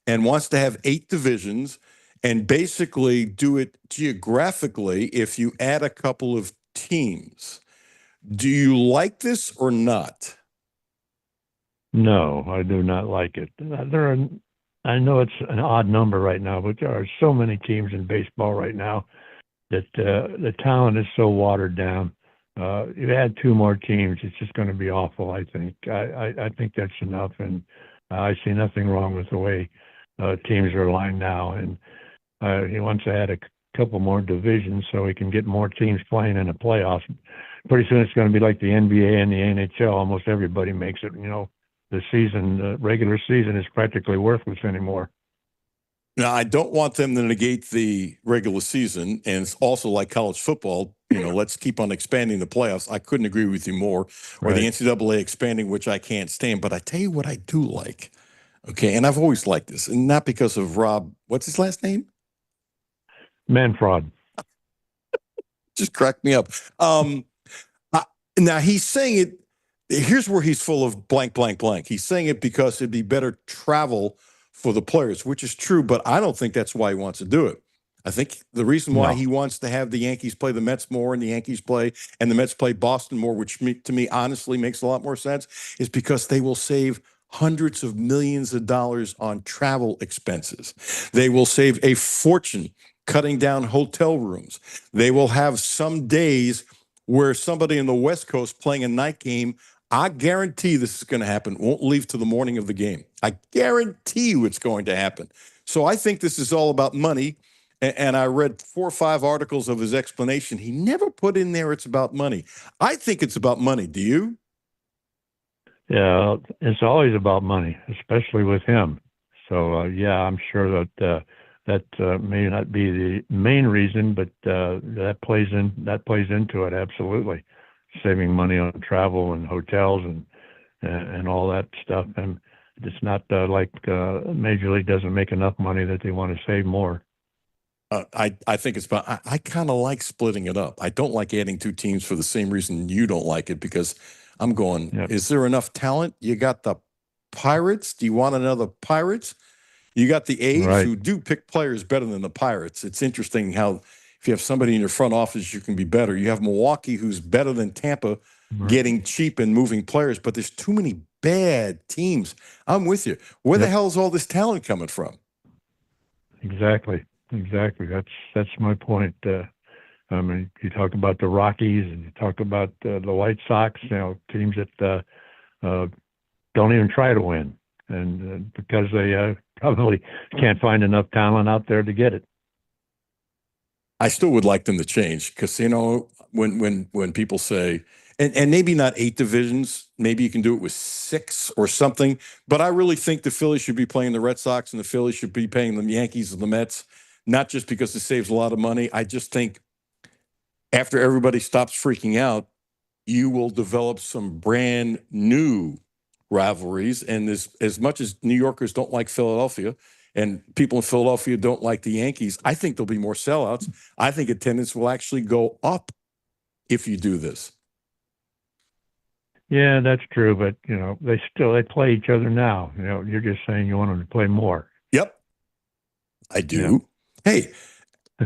and wants to have 8 divisions and basically do it geographically if you add a couple of teams. Do you like this or not? No, I do not like it. I know it's an odd number right now, but there are so many teams in baseball right now that the talent is so watered down. You add two more teams, it's just going to be awful. I think. I think that's enough, and I see nothing wrong with the way teams are aligned now. And he wants to add a couple more divisions so he can get more teams playing in the playoffs. Pretty soon it's going to be like the NBA and the NHL. Almost everybody makes it. The regular season is practically worthless anymore. Now, I don't want them to negate the regular season, and it's also like college football. Let's keep on expanding the playoffs. I couldn't agree with you more. Or the NCAA expanding, which I can't stand. But I tell you what I do like, okay, and I've always liked this, and not because of Rob, what's his last name? Manfred. Just cracked me up. Now, he's saying it, here's where he's full of blank, blank, blank. He's saying it because it'd be better travel for the players, which is true, but I don't think that's why he wants to do it. I think the reason why he wants to have the Yankees play the Mets more and the Yankees play and the Mets play Boston more, which to me honestly makes a lot more sense, is because they will save hundreds of millions of dollars on travel expenses. They will save a fortune cutting down hotel rooms. They will have some days where somebody in the West Coast playing a night game, I guarantee this is going to happen, won't leave to the morning of the game. I guarantee you it's going to happen. So I think this is all about money. And I read 4 or 5 articles of his explanation. He never put in there it's about money. I think it's about money. Do you? Yeah, it's always about money, especially with him. So, yeah, I'm sure that that may not be the main reason, but that plays into it, absolutely. Saving money on travel and hotels and all that stuff. And it's not like Major League doesn't make enough money that they want to save more. I think it's about, I kind of like splitting it up. I don't like adding 2 teams for the same reason you don't like it, because I'm going, is there enough talent? You got the Pirates. Do you want another Pirates? You got the A's who do pick players better than the Pirates. It's interesting how if you have somebody in your front office, you can be better. You have Milwaukee, who's better than Tampa, getting cheap and moving players, but there's too many bad teams. I'm with you. Where the hell is all this talent coming from? Exactly. That's my point. I mean, you talk about the Rockies and you talk about the White Sox, teams that don't even try to win, and because they probably can't find enough talent out there to get it. I still would like them to change, because when people say, and maybe not 8 divisions, maybe you can do it with 6 or something. But I really think the Phillies should be playing the Red Sox and the Phillies should be paying the Yankees and the Mets, not just because it saves a lot of money. I just think after everybody stops freaking out, you will develop some brand new rivalries. And as much as New Yorkers don't like Philadelphia and people in Philadelphia don't like the Yankees, I think there'll be more sellouts. I think attendance will actually go up if you do this. Yeah, that's true, but they play each other now. You're just saying you want them to play more. Yep, I do. Yeah. Hey,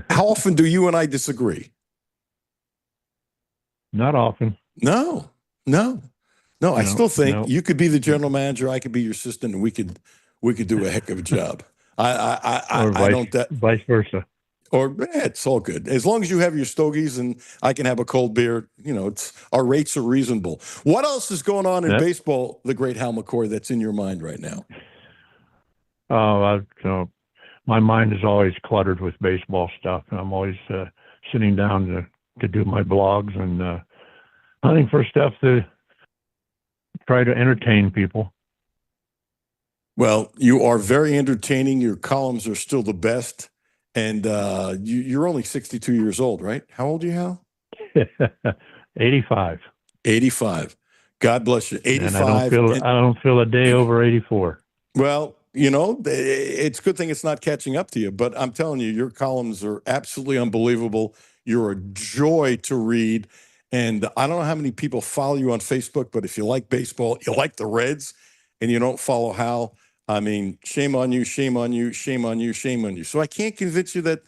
how often do you and I disagree? Not often. No. I still think you could be the general manager, I could be your assistant, and we could do a heck of a job. I don't vice versa. Or it's all good as long as you have your stogies and I can have a cold beer. Our rates are reasonable. What else is going on in baseball, the great Hal McCoy, that's in your mind right now? Oh, my mind is always cluttered with baseball stuff, and I'm always sitting down to do my blogs and hunting for stuff to try to entertain people. Well, you are very entertaining. Your columns are still the best. And you're only 62 years old, right? How old are you, Hal? 85. 85. God bless you. 85. And I don't feel a day over 84. Well, it's a good thing it's not catching up to you. But I'm telling you, your columns are absolutely unbelievable. You're a joy to read. And I don't know how many people follow you on Facebook, but if you like baseball, you like the Reds, and you don't follow Hal, I mean, shame on you, shame on you, shame on you, shame on you. So I can't convince you that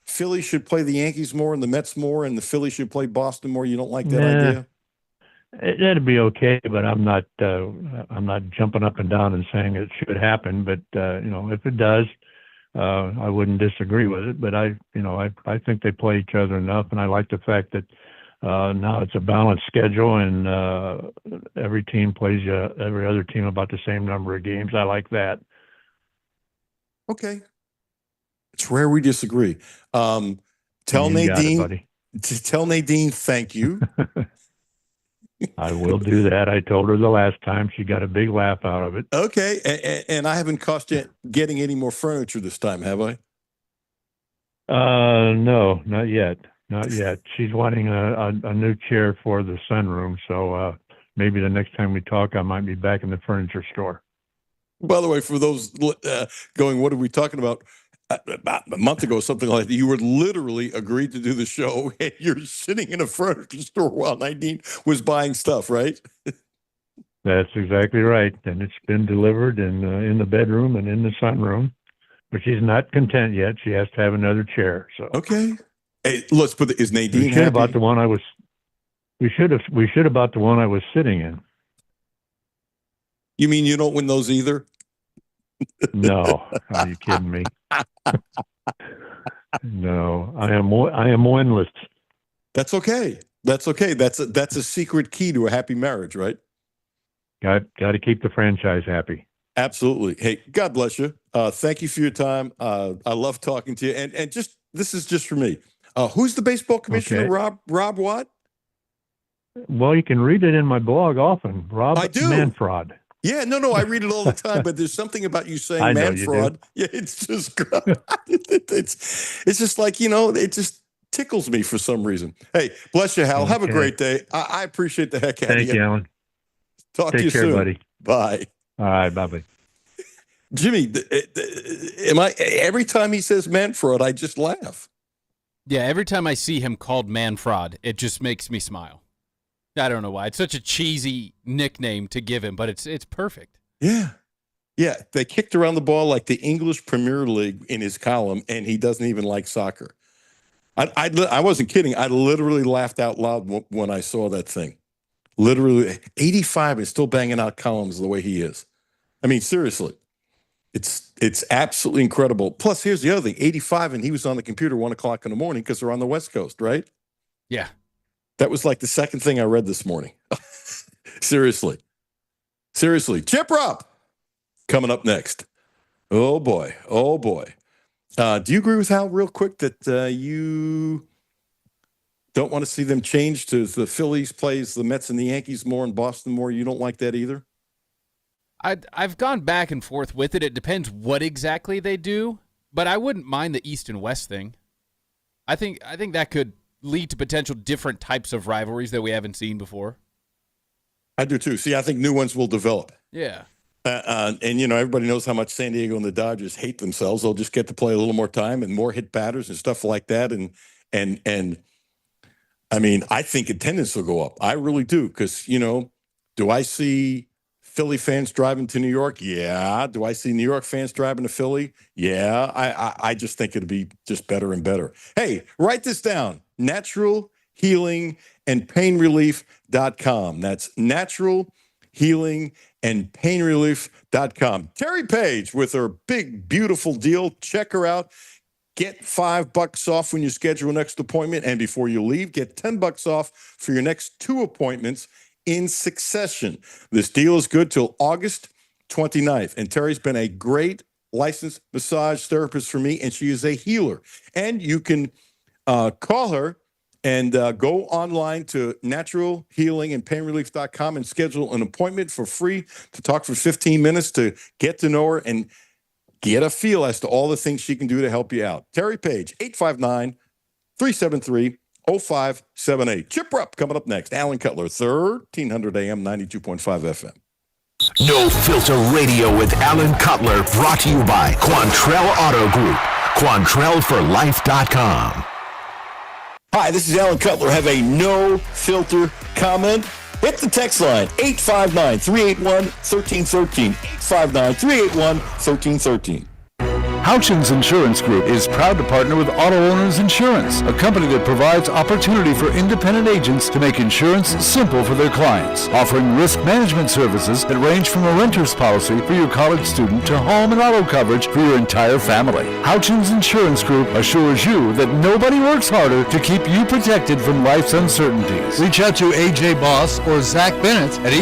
Philly should play the Yankees more and the Mets more and the Philly should play Boston more. You don't like that idea? That'd be okay, but I'm not jumping up and down and saying it should happen. But if it does, I wouldn't disagree with it. But I think they play each other enough, and I like the fact that now it's a balanced schedule, and every team plays every other team about the same number of games. I like that. Okay. It's rare we disagree. Tell You got it, Nadine, buddy. tell Nadine thank you. I will do that. I told her the last time. She got a big laugh out of it. Okay. And I haven't cost you getting any more furniture this time, have I? No, not yet. Not yet. She's wanting a new chair for the sunroom, so maybe the next time we talk, I might be back in the furniture store. By the way, for those going, what are we talking about? About a month ago, something like that, you were literally agreed to do the show, and you're sitting in a furniture store while Nadine was buying stuff, right? That's exactly right. And it's been delivered in the bedroom and in the sunroom. But she's not content yet. She has to have another chair. So okay. Hey, let's put is Nadine we should happy? about the one I was. We should about the one I was sitting in. You mean you don't win those either? No, are you kidding me? No, I am winless. That's okay. That's okay. That's a secret key to a happy marriage, right? Got to keep the franchise happy. Absolutely. Hey, God bless you. Thank you for your time. I love talking to you. And just this is just for me. Who's the baseball commissioner? Okay. Rob what? Well, you can read it in my blog often. Rob I do. Manfrod. Yeah, no, I read it all the time, but there's something about you saying I know man you fraud. Yeah, it's just it's just like, it just tickles me for some reason. Hey, bless you, Hal. Have a Okay. great day. I appreciate the heck out of Thank you, Alan. Talk to you Take care, soon. buddy. Bye. All right, bye-bye. Jimmy, every time he says man fraud, I just laugh. Yeah, every time I see him called man fraud, it just makes me smile. I don't know why. It's such a cheesy nickname to give him, but it's perfect. Yeah. Yeah, they kicked around the ball like the English Premier League in his column, and he doesn't even like soccer. I wasn't kidding. I literally laughed out loud when I saw that thing. Literally, 85 is still banging out columns the way he is. I mean, seriously, it's absolutely incredible. Plus, here's the other thing: 85, and he was on the computer 1 o'clock in the morning because they're on the West Coast, right? Yeah. That was like the second thing I read this morning. Seriously. Chip Rob coming up next. Oh boy. Do you agree with Hal real quick that you don't want to see them change to the Phillies plays the Mets and the Yankees more and Boston more? You don't like that either? I've gone back and forth with it. It depends what exactly they do, but I wouldn't mind the East and West thing. I think that could lead to potential different types of rivalries that we haven't seen before. I do too. See, I think new ones will develop. Yeah. And everybody knows how much San Diego and the Dodgers hate themselves. They'll just get to play a little more time and more hit batters and stuff like that. And I mean, I think attendance will go up. I really do. Because, do I see Philly fans driving to New York? Yeah. Do I see New York fans driving to Philly? Yeah. I just think it'll be just better and better. Hey, write this down. Natural Healing and Pain Relief.com. That's Natural Healing and Pain Relief.com. Terry Page with her big, beautiful deal. Check her out. Get $5 off when you schedule your next appointment. And before you leave, get $10 off for your next 2 appointments in succession. This deal is good till August 29th. And Terry's been a great licensed massage therapist for me, and she is a healer. And you can call her and go online to naturalhealingandpainrelief.com and schedule an appointment for free to talk for 15 minutes to get to know her and get a feel as to all the things she can do to help you out. Terry Page, 859-373-0578. Chip Rupp coming up next. Alan Cutler, 1300 AM, 92.5 FM. No Filter Radio with Alan Cutler, brought to you by Quantrell Auto Group. QuantrellForLife.com. Hi, this is Alan Cutler. Have a no-filter comment? Hit the text line, 859-381-1313. 859-381-1313. Houchins Insurance Group is proud to partner with Auto Owners Insurance, a company that provides opportunity for independent agents to make insurance simple for their clients, offering risk management services that range from a renter's policy for your college student to home and auto coverage for your entire family. Houchins Insurance Group assures you that nobody works harder to keep you protected from life's uncertainties. Reach out to AJ Boss or Zach Bennett at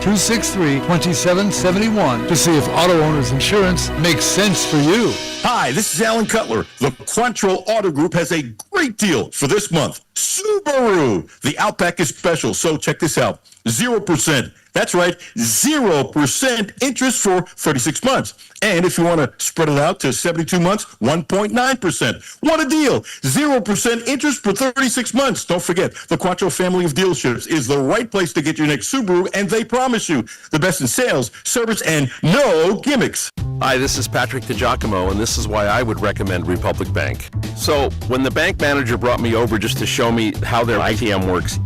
859-263-2771 to see if Auto Owners Insurance makes sense for you. Hi, this is Alan Cutler. The Quantrill Auto Group has a great deal for this month. Subaru. The Outback is special, so check this out. 0%. That's right, 0% interest for 36 months. And if you want to spread it out to 72 months, 1.9%. What a deal. 0% interest for 36 months. Don't forget, the Quantrill family of dealerships is the right place to get your next Subaru, and they promise you the best in sales, service, and no gimmicks. Hi, this is Patrick DiGiacomo, and this is why I would recommend Republic Bank. So, when the bank manager brought me over just to show me how their ITM works,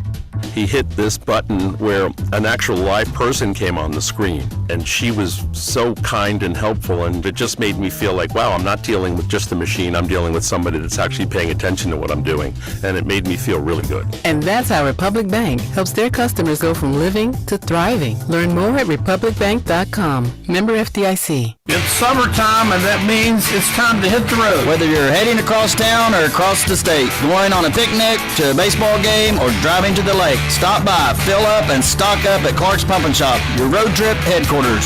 he hit this button where an actual live person came on the screen, and she was so kind and helpful, and it just made me feel like, wow, I'm not dealing with just a machine, I'm dealing with somebody that's actually paying attention to what I'm doing, and it made me feel really good. And that's how Republic Bank helps their customers go from living to thriving. Learn more at republicbank.com. Member FDIC. It's summertime, and that means it's time to hit the road. Whether you're heading across town or across the state, going on a picnic, to a baseball game, or driving to the lake, stop by, fill up, and stock up at Clark's Pump & Shop, your road trip headquarters.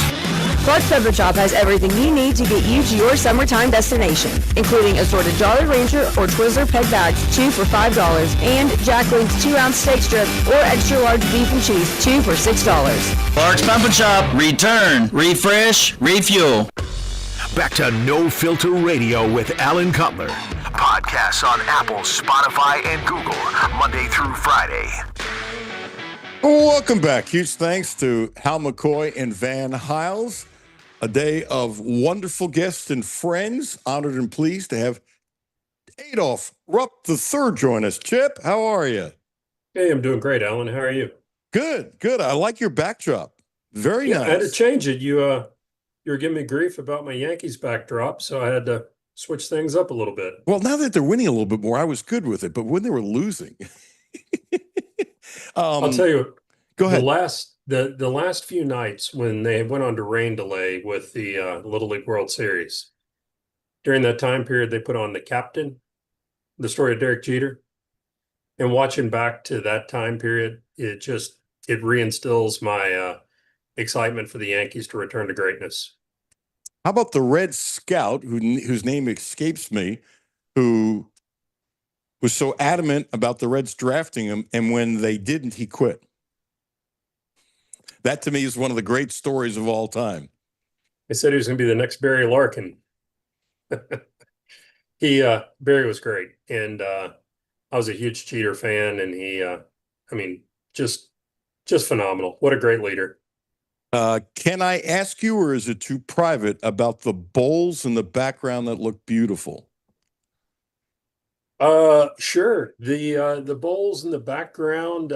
Clark's Pump & Shop has everything you need to get you to your summertime destination, including assorted Jolly Ranger or Twizzler peg bags, 2 for $5, and Jacqueline's 2-ounce steak strip or extra large beef and cheese, 2 for $6. Clark's Pump & Shop, return, refresh, refuel. Back to No Filter Radio with Alan Cutler. Podcasts on Apple, Spotify, and Google, Monday through Friday. Welcome back. Huge thanks to Hal McCoy and Van Hiles. A day of wonderful guests and friends. Honored and pleased to have Adolph Rupp III join us. Chip, how are you? Hey, I'm doing great, Alan. How are you? Good, good. I like your backdrop. Very nice. I had to change it. You were giving me grief about my Yankees backdrop, so I had to switch things up a little bit. Well, now that they're winning a little bit more, I was good with it. But when they were losing, I'll tell you. Go ahead. The last few nights when they went on to rain delay with the Little League World Series, during that time period, they put on The Captain, the story of Derek Jeter, and watching back to that time period, it reinstills my excitement for the Yankees to return to greatness. How about the Red Scout, whose name escapes me, who was so adamant about the Reds drafting him, and when they didn't, he quit? That, to me, is one of the great stories of all time. They said he was going to be the next Barry Larkin. Barry was great, and I was a huge Jeter fan, and he, just phenomenal. What a great leader. Can I ask you, or is it too private, about the bowls in the background that look beautiful? Sure. The bowls in the background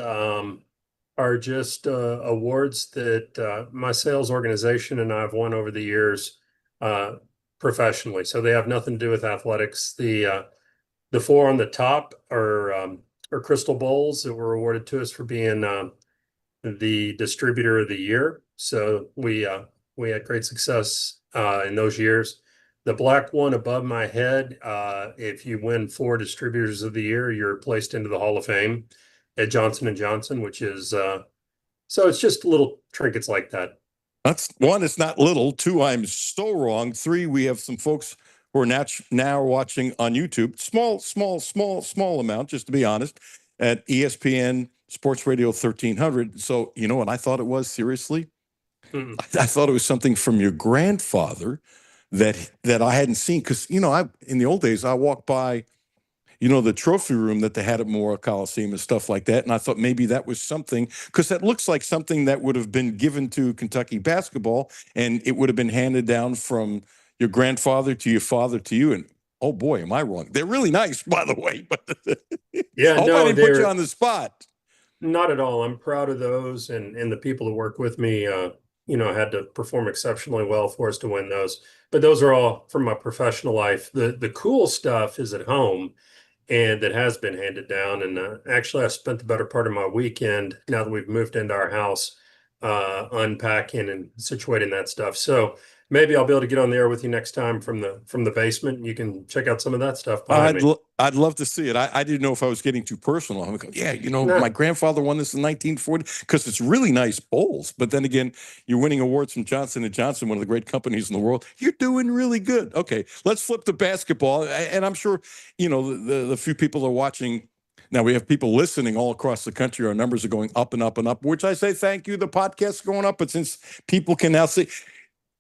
are just awards that my sales organization and I've won over the years professionally. So they have nothing to do with athletics. The 4 on the top are crystal bowls that were awarded to us for being the distributor of the year. So we had great success in those years. The black one above my head, if you win 4 distributors of the year, you're placed into the Hall of Fame at Johnson & Johnson, which is, so it's just little trinkets like that. That's one, it's not little. 2, I'm so wrong. 3, we have some folks who are now watching on YouTube. Small amount, just to be honest, at ESPN Sports Radio 1300. So, you know what I thought it was, seriously? I thought it was something from your grandfather that I hadn't seen. Because, in the old days, I walked by, the trophy room that they had at Memorial Coliseum and stuff like that. And I thought maybe that was something, because that looks like something that would have been given to Kentucky basketball, and it would have been handed down from your grandfather to your father to you. And oh boy, am I wrong? They're really nice, by the way. But yeah, I hope I didn't put you on the spot. Not at all. I'm proud of those, and the people that work with me had to perform exceptionally well for us to win those. But those are all from my professional life. The cool stuff is at home, and that has been handed down. And actually, I spent the better part of my weekend, now that we've moved into our house, unpacking and situating that stuff. So maybe I'll be able to get on the air with you next time from the basement, and you can check out some of that stuff behind me. I'd love to see it. I didn't know if I was getting too personal. I'm like, yeah, my grandfather won this in 1940, because it's really nice bowls. But then again, you're winning awards from Johnson & Johnson, one of the great companies in the world. You're doing really good. Okay, let's flip to basketball. And I'm sure, the few people are watching. Now, we have people listening all across the country. Our numbers are going up and up and up, which I say thank you. The podcast's going up. But since people can now see,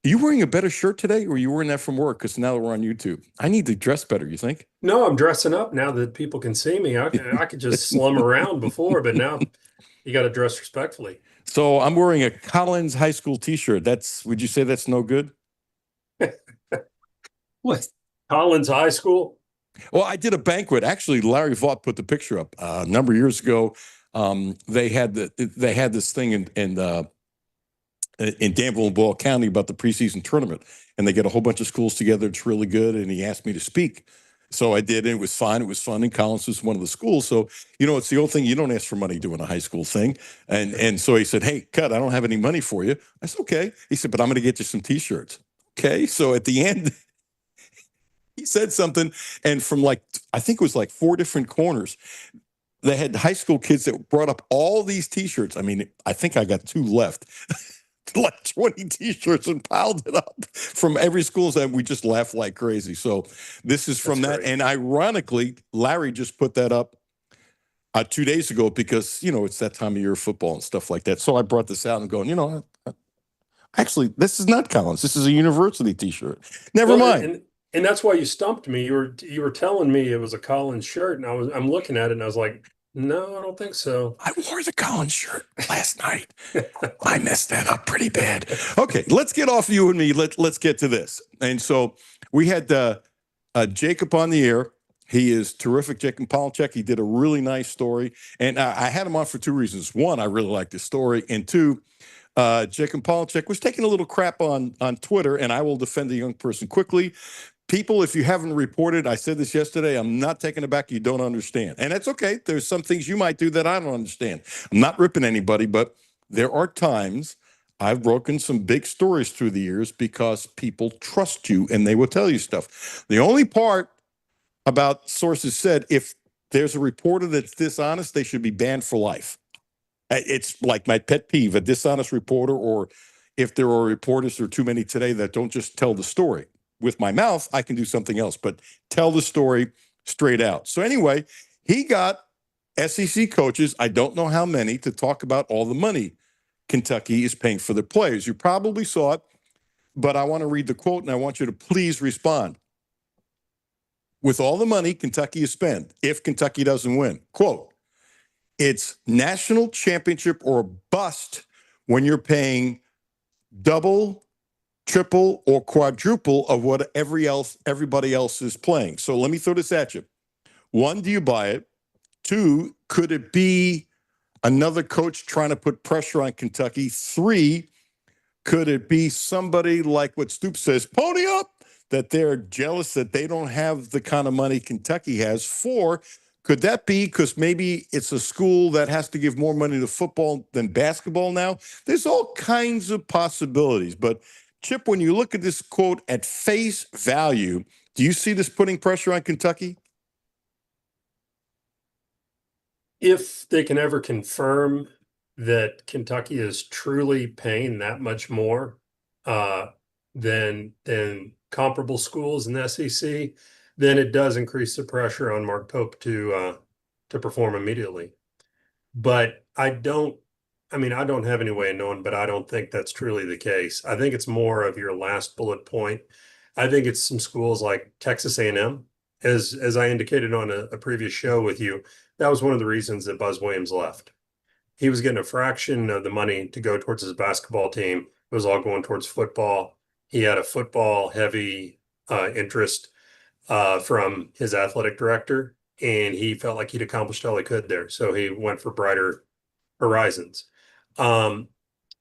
are you wearing a better shirt today, or are you wearing that from work? Because now that we're on YouTube, I need to dress better, you think? No, I'm dressing up now that people can see me. I could just slum around before, but now you got to dress respectfully. So I'm wearing a Collins High School T-shirt. Would you say that's no good? What? Collins High School? Well, I did a banquet. Actually, Larry Vaught put the picture up a number of years ago. They had this thing in Danville and Boyle County about the preseason tournament, and they get a whole bunch of schools together. It's really good, and he asked me to speak. So I did, and it was fine. It was fun, and Collins was one of the schools. So, it's the old thing. You don't ask for money doing a high school thing. And so he said, hey, Cut, I don't have any money for you. I said, okay. He said, but I'm going to get you some T-shirts. Okay. So at the end, he said something, and from I think it was 4 different corners, they had high school kids that brought up all these T-shirts. I mean, I think I got 2 left. 20 T-shirts and piled it up from every school, and we just laughed like crazy. So this is from that. And ironically, Larry just put that up 2 days ago because, it's that time of year, football and stuff like that. So I brought this out and going, actually, this is not Collins. This is a university T-shirt. Never mind. And that's why you stumped me. You were telling me it was a Collins shirt, and I'm looking at it and I was like, no, I don't think so. I wore the Collins shirt last night. I messed that up pretty bad. Okay, let's get off you and me. Let's get to this. And so we had Jacob on the air. He is terrific, Jacob Polachek. He did a really nice story. And I had him on for 2 reasons. One, I really liked his story. And 2, Jacob Polachek was taking a little crap on Twitter, and I will defend the young person quickly. People, if you haven't reported, I said this yesterday, I'm not taking it back. You don't understand. And that's okay. There's some things you might do that I don't understand. I'm not ripping anybody, but there are times I've broken some big stories through the years because people trust you and they will tell you stuff. The only part about sources said, if there's a reporter that's dishonest, they should be banned for life. It's like my pet peeve, a dishonest reporter, or if there are reporters, there are too many today that don't just tell the story. With my mouth, I can do something else, but tell the story straight out. So anyway, he got SEC coaches, I don't know how many, to talk about all the money Kentucky is paying for their players. You probably saw it, but I want to read the quote, and I want you to please respond. With all the money Kentucky has spent, if Kentucky doesn't win, quote, it's national championship or bust when you're paying double, triple, or quadruple of what everybody else is playing. So let me throw this at you. 1, do you buy it? 2, could it be another coach trying to put pressure on Kentucky? 3, could it be somebody like what Stoops says, pony up, that they're jealous that they don't have the kind of money Kentucky has? 4, could that be because maybe it's a school that has to give more money to football than basketball now? There's all kinds of possibilities, but Chip, when you look at this quote at face value, do you see this putting pressure on Kentucky? If they can ever confirm that Kentucky is truly paying that much more than comparable schools in the SEC, then it does increase the pressure on Mark Pope to perform immediately. But I don't have any way of knowing, but I don't think that's truly the case. I think it's more of your last bullet point. I think it's some schools like Texas A&M. As I indicated on a previous show with you, that was one of the reasons that Buzz Williams left. He was getting a fraction of the money to go towards his basketball team. It was all going towards football. He had a football heavy interest from his athletic director, and he felt like he'd accomplished all he could there. So he went for brighter horizons.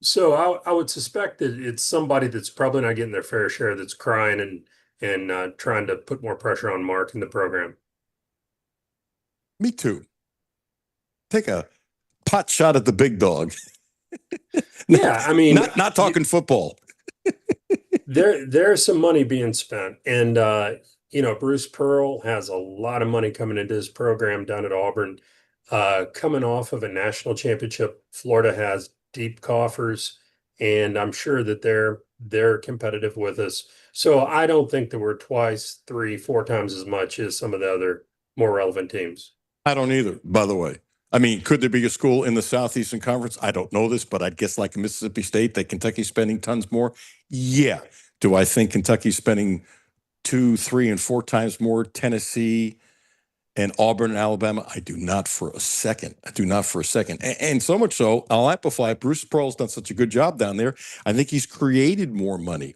So I would suspect that it's somebody that's probably not getting their fair share that's crying and trying to put more pressure on Mark in the program. Me too. Take a pot shot at the big dog. Yeah, I mean, not talking football. there's some money being spent, and Bruce Pearl has a lot of money coming into his program down at Auburn. Coming off of a national championship, Florida has deep coffers, and I'm sure that they're competitive with us. So I don't think that we're twice, three, four times as much as some of the other more relevant teams. I don't either, by the way. I mean, could there be a school in the Southeastern Conference? I don't know this, but I'd guess like Mississippi State, that Kentucky's spending tons more. Yeah. Do I think Kentucky's spending 2, 3, and 4 times more? Tennessee and Auburn and Alabama? I do not for a second. I do not for a second. And so much so, I'll amplify it. Bruce Pearl's done such a good job down there. I think he's created more money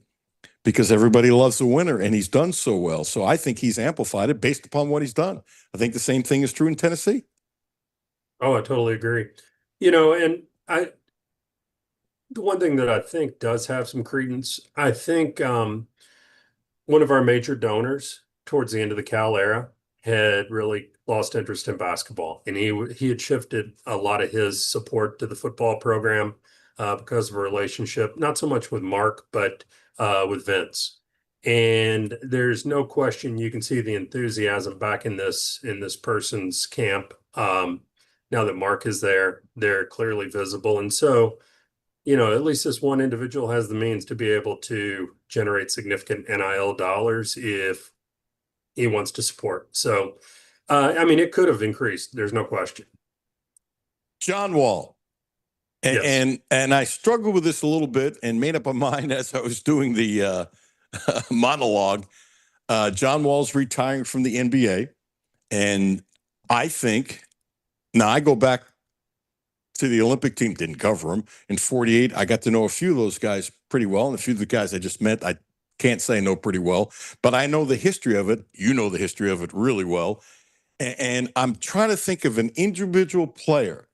because everybody loves the winner, and he's done so well. So I think he's amplified it based upon what he's done. I think the same thing is true in Tennessee. Oh, I totally agree. And the one thing that I think does have some credence, I think one of our major donors towards the end of the Cal era had really lost interest in basketball, and he had shifted a lot of his support to the football program because of a relationship, not so much with Mark, but with Vince. And there's no question you can see the enthusiasm back in this person's camp. Now that Mark is there, they're clearly visible, and so at least this one individual has the means to be able to generate significant NIL dollars if he wants to support. So, I mean, it could have increased. There's no question. John Wall. And I struggled with this a little bit and made up my mind as I was doing the monologue. John Wall's retiring from the NBA. And I think, now I go back to the Olympic team, didn't cover them. In 48, I got to know a few of those guys pretty well. And a few of the guys I just met, I can't say I know pretty well. But I know the history of it. You know the history of it really well. And I'm trying to think of an individual player.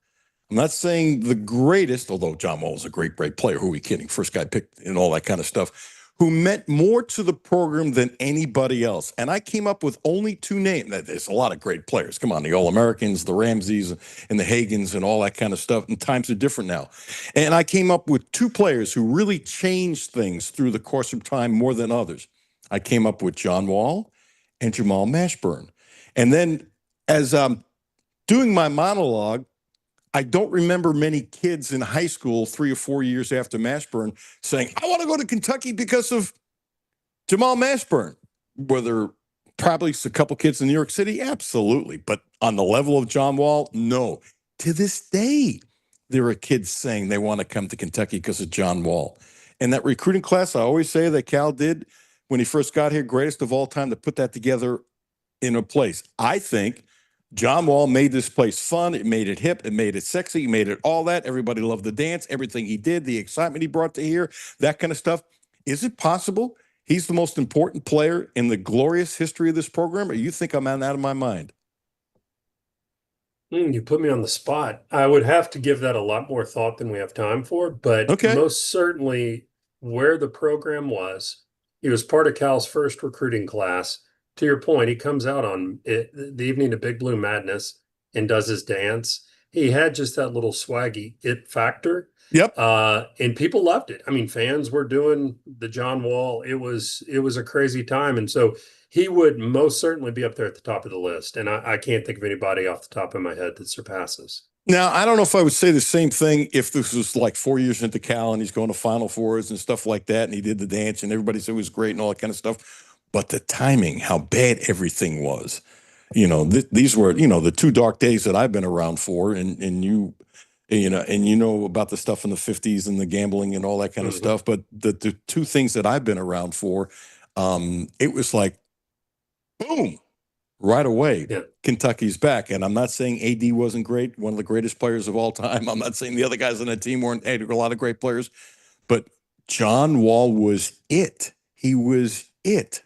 I'm not saying the greatest, although John Wall was a great player. Who are we kidding? First guy picked and all that kind of stuff. Who meant more to the program than anybody else. And I came up with only 2 names. There's a lot of great players. Come on, the All-Americans, the Ramseys, and the Hagans, and all that kind of stuff. And times are different now. And I came up with 2 players who really changed things through the course of time more than others. I came up with John Wall and Jamal Mashburn. And then as I'm doing my monologue, I don't remember many kids in high school 3 or 4 years after Mashburn saying, I want to go to Kentucky because of Jamal Mashburn. Were there probably a couple kids in New York City? Absolutely. But on the level of John Wall, no. To this day, there are kids saying they want to come to Kentucky because of John Wall. And that recruiting class, I always say that Cal did when he first got here, greatest of all time, to put that together in a place. I think John Wall made this place fun. It made it hip. It made it sexy. He made it all that. Everybody loved the dance, everything he did, the excitement he brought to here, that kind of stuff. Is it possible he's the most important player in the glorious history of this program, or you think I'm out of my mind? You put me on the spot. I would have to give that a lot more thought than we have time for, but most certainly where the program was, he was part of Cal's first recruiting class. To your point, he comes out on the evening of Big Blue Madness and does his dance. He had just that little swaggy it factor. Yep. And people loved it. I mean, fans were doing the John Wall. It was a crazy time. And so he would most certainly be up there at the top of the list. And I can't think of anybody off the top of my head that surpasses. Now, I don't know if I would say the same thing if this was like 4 years into Cal and he's going to Final Fours and stuff like that. And he did the dance and everybody said it was great and all that kind of stuff. But the timing, how bad everything was, these were, the 2 dark days that I've been around for, and you know about the stuff in the 50s and the gambling and all that kind of stuff. But the 2 things that I've been around for, it was like, boom, right away, Kentucky's back. And I'm not saying AD wasn't great, one of the greatest players of all time. I'm not saying the other guys on that team weren't a lot of great players, but John Wall was it. He was it.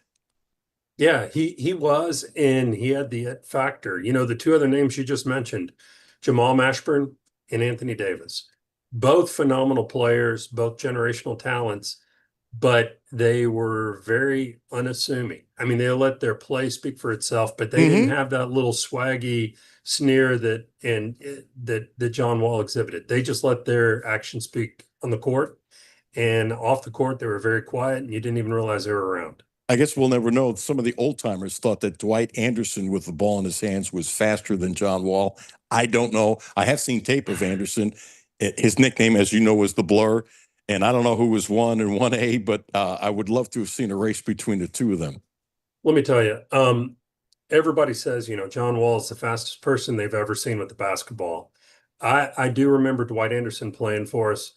Yeah, he was, and he had the it factor. The 2 other names you just mentioned, Jamal Mashburn and Anthony Davis. both phenomenal players, both generational talents, but they were very unassuming. I mean, they let their play speak for itself, but they didn't have that little swaggy sneer that John Wall exhibited. They just let their actions speak on the court, and off the court they were very quiet, and you didn't even realize they were around. I guess we'll never know. Some of the old timers thought that Dwight Anderson with the ball in his hands was faster than John Wall. I don't know. I have seen tape of Anderson. His nickname, as you know, was the Blur. And I don't know who was 1 and 1A, but I would love to have seen a race between the two of them. Let me tell you, everybody says, John Wall is the fastest person they've ever seen with the basketball. I do remember Dwight Anderson playing for us,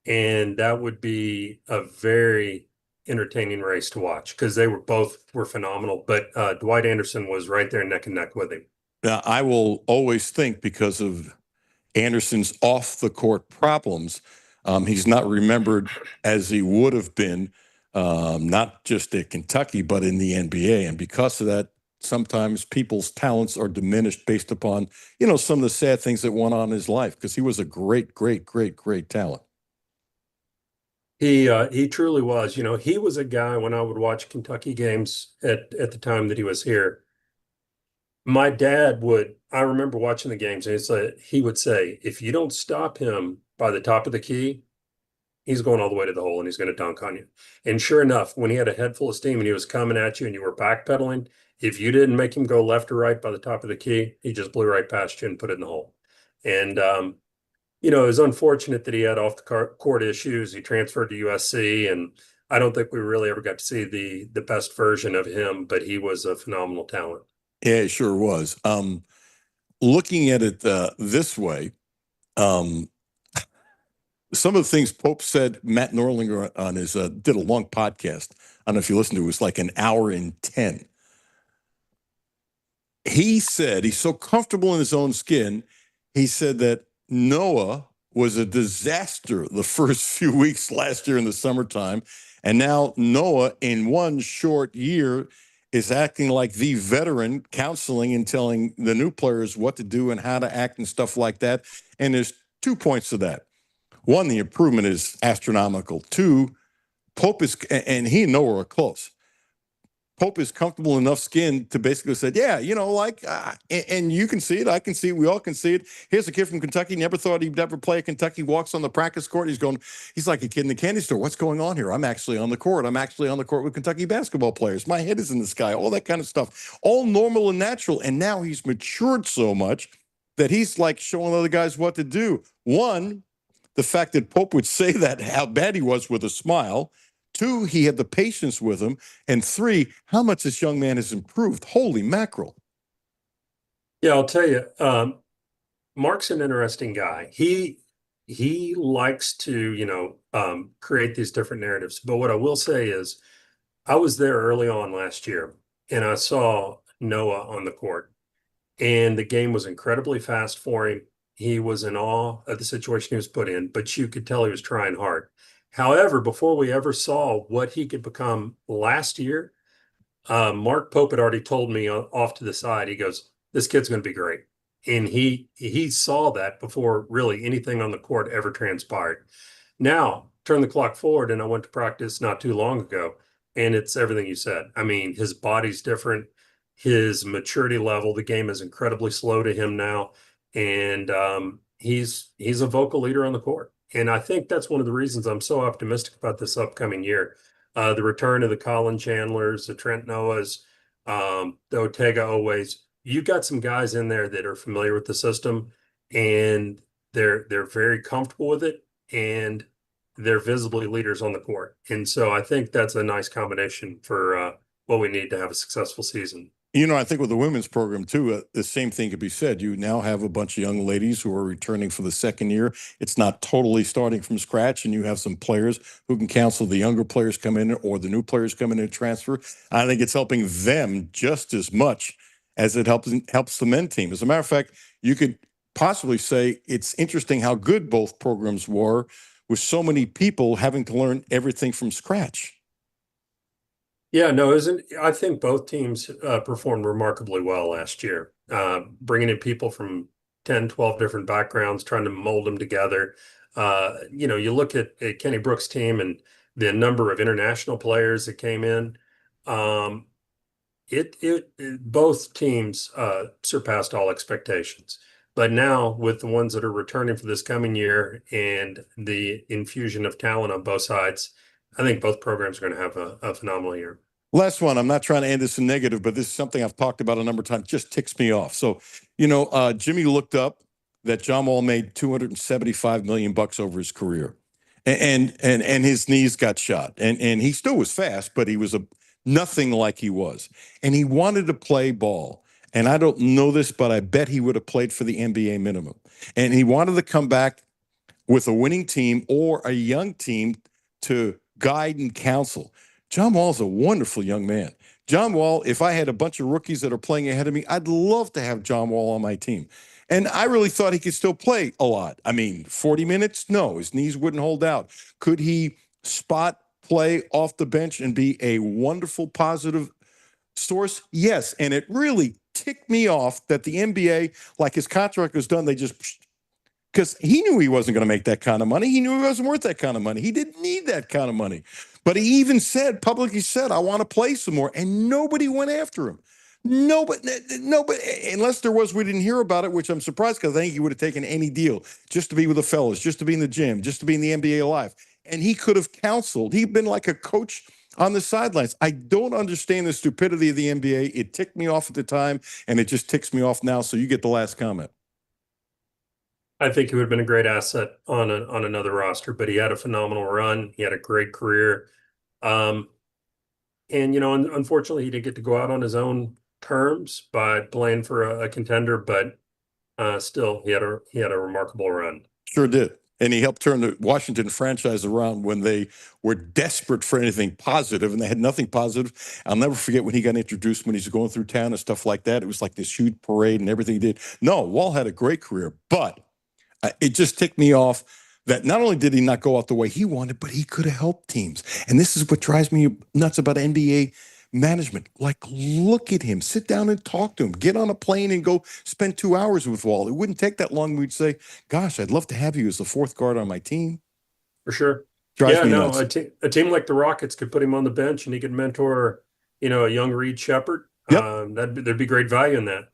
and that would be a very entertaining race to watch because they were phenomenal. But Dwight Anderson was right there neck and neck with him. Now, I will always think, because of Anderson's off the court problems, he's not remembered as he would have been, not just at Kentucky, but in the NBA. And because of that, sometimes people's talents are diminished based upon, some of the sad things that went on in his life, because he was a great, great, great, great talent. He truly was. He was a guy when I would watch Kentucky games at the time that he was here. My dad I remember watching the games, and he would say, if you don't stop him by the top of the key, he's going all the way to the hole and he's going to dunk on you. And sure enough, when he had a head full of steam and he was coming at you and you were backpedaling, if you didn't make him go left or right by the top of the key, he just blew right past you and put it in the hole. And, it was unfortunate that he had off the court issues. He transferred to USC, and I don't think we really ever got to see the best version of him, but he was a phenomenal talent. Yeah, it sure was. Looking at it this way, some of the things Pope said, Matt Norlinger on his did a long podcast. I don't know if you listened to it. It was like an hour and 10. He said he's so comfortable in his own skin. He said that Noah was a disaster the first few weeks last year in the summertime. And now Noah, in one short year, is acting like the veteran, counseling and telling the new players what to do and how to act and stuff like that. And there's 2 points to that. One, the improvement is astronomical. 2, Pope is, and he and Noah are close. Pope is comfortable enough skin to basically say, yeah, and you can see it. I can see it. We all can see it. Here's a kid from Kentucky. Never thought he'd ever play at Kentucky. Walks on the practice court. He's like a kid in the candy store. What's going on here? I'm actually on the court. I'm actually on the court with Kentucky basketball players. My head is in the sky. All that kind of stuff. All normal and natural. And now he's matured so much that he's like showing other guys what to do. One, the fact that Pope would say that, how bad he was, with a smile. 2, he had the patience with him. And 3, how much this young man has improved. Holy mackerel. Yeah, I'll tell you, Mark's an interesting guy. He likes to, create these different narratives. But what I will say is, I was there early on last year, and I saw Noah on the court, and the game was incredibly fast for him. He was in awe of the situation he was put in, but you could tell he was trying hard. However, before we ever saw what he could become last year, Mark Pope had already told me off to the side, he goes, this kid's going to be great. And he saw that before really anything on the court ever transpired. Now, turn the clock forward, and I went to practice not too long ago, and it's everything you said. I mean, his body's different, his maturity level, the game is incredibly slow to him now, and he's a vocal leader on the court. And I think that's one of the reasons I'm so optimistic about this upcoming year. The return of the Colin Chandlers, the Trent Noahs, the Ortega Oways. You got some guys in there that are familiar with the system, and they're very comfortable with it, and they're visibly leaders on the court. And so I think that's a nice combination for what we need to have a successful season. I think with the women's program, too, the same thing could be said. You now have a bunch of young ladies who are returning for the second year. It's not totally starting from scratch, and you have some players who can counsel the younger players come in or the new players come in and transfer. I think it's helping them just as much as it helps the men team. As a matter of fact, you could possibly say it's interesting how good both programs were, with so many people having to learn everything from scratch. Yeah, no, I think both teams performed remarkably well last year, bringing in people from 10, 12 different backgrounds, trying to mold them together. You look at Kenny Brooks' team and the number of international players that came in. Both teams surpassed all expectations. But now with the ones that are returning for this coming year and the infusion of talent on both sides, I think both programs are going to have a phenomenal year. Last one. I'm not trying to end this in negative, but this is something I've talked about a number of times. Just ticks me off. So, Jimmy looked up that John Wall made $275 million over his career, and his knees got shot, and he still was fast, but he was nothing like he was, and he wanted to play ball. And I don't know this, but I bet he would have played for the NBA minimum. And he wanted to come back with a winning team or a young team to guide and counsel. John Wall's a wonderful young man. John Wall, if I had a bunch of rookies that are playing ahead of me, I'd love to have John Wall on my team. And I really thought he could still play a lot. I mean, 40 minutes? No, his knees wouldn't hold out. Could he spot play off the bench and be a wonderful positive source? Yes. And it really ticked me off that the NBA, like his contract was done, they just, because he knew he wasn't going to make that kind of money. He knew he wasn't worth that kind of money. He didn't need that kind of money. But he even publicly said, I want to play some more. And nobody went after him. Nobody, unless there was, we didn't hear about it, which I'm surprised because I think he would have taken any deal just to be with the fellas, just to be in the gym, just to be in the NBA live. And he could have counseled. He'd been like a coach on the sidelines. I don't understand the stupidity of the NBA. It ticked me off at the time, and it just ticks me off now. So you get the last comment. I think he would have been a great asset on another roster, but he had a phenomenal run. He had a great career. Unfortunately, he didn't get to go out on his own terms by playing for a contender, but still, he had a remarkable run. Sure did. And he helped turn the Washington franchise around when they were desperate for anything positive, and they had nothing positive. I'll never forget when he got introduced, when he's going through town and stuff like that. It was like this huge parade and everything he did. No, Wall had a great career, but it just ticked me off that not only did he not go out the way he wanted, but he could have helped teams. And this is what drives me nuts about NBA management. Like, look at him, sit down and talk to him, get on a plane and go spend 2 hours with Wall. It wouldn't take that long. We'd say, gosh, I'd love to have you as the fourth guard on my team. For sure. Drives me nuts. A team like the Rockets could put him on the bench and he could mentor, a young Reed Shepherd. Yep. There'd be great value in that.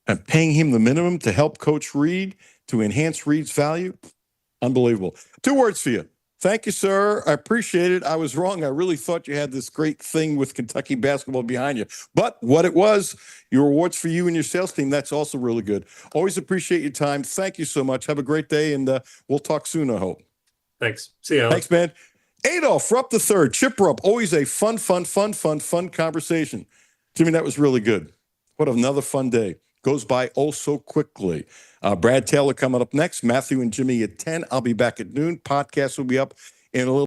And paying him the minimum to help Coach Reed, to enhance Reed's value, unbelievable. 2 words for you. Thank you, sir. I appreciate it. I was wrong. I really thought you had this great thing with Kentucky basketball behind you. But what it was, your awards for you and your sales team, that's also really good. Always appreciate your time. Thank you so much. Have a great day, and we'll talk soon, I hope. Thanks. See you, Alan. Thanks, man. Adolph, Rupp the third, Chip Rupp. Always a fun conversation. Jimmy, that was really good. What another fun day. Goes by oh so quickly. Brad Taylor coming up next. Matthew and Jimmy at 10. I'll be back at noon. Podcast will be up in a little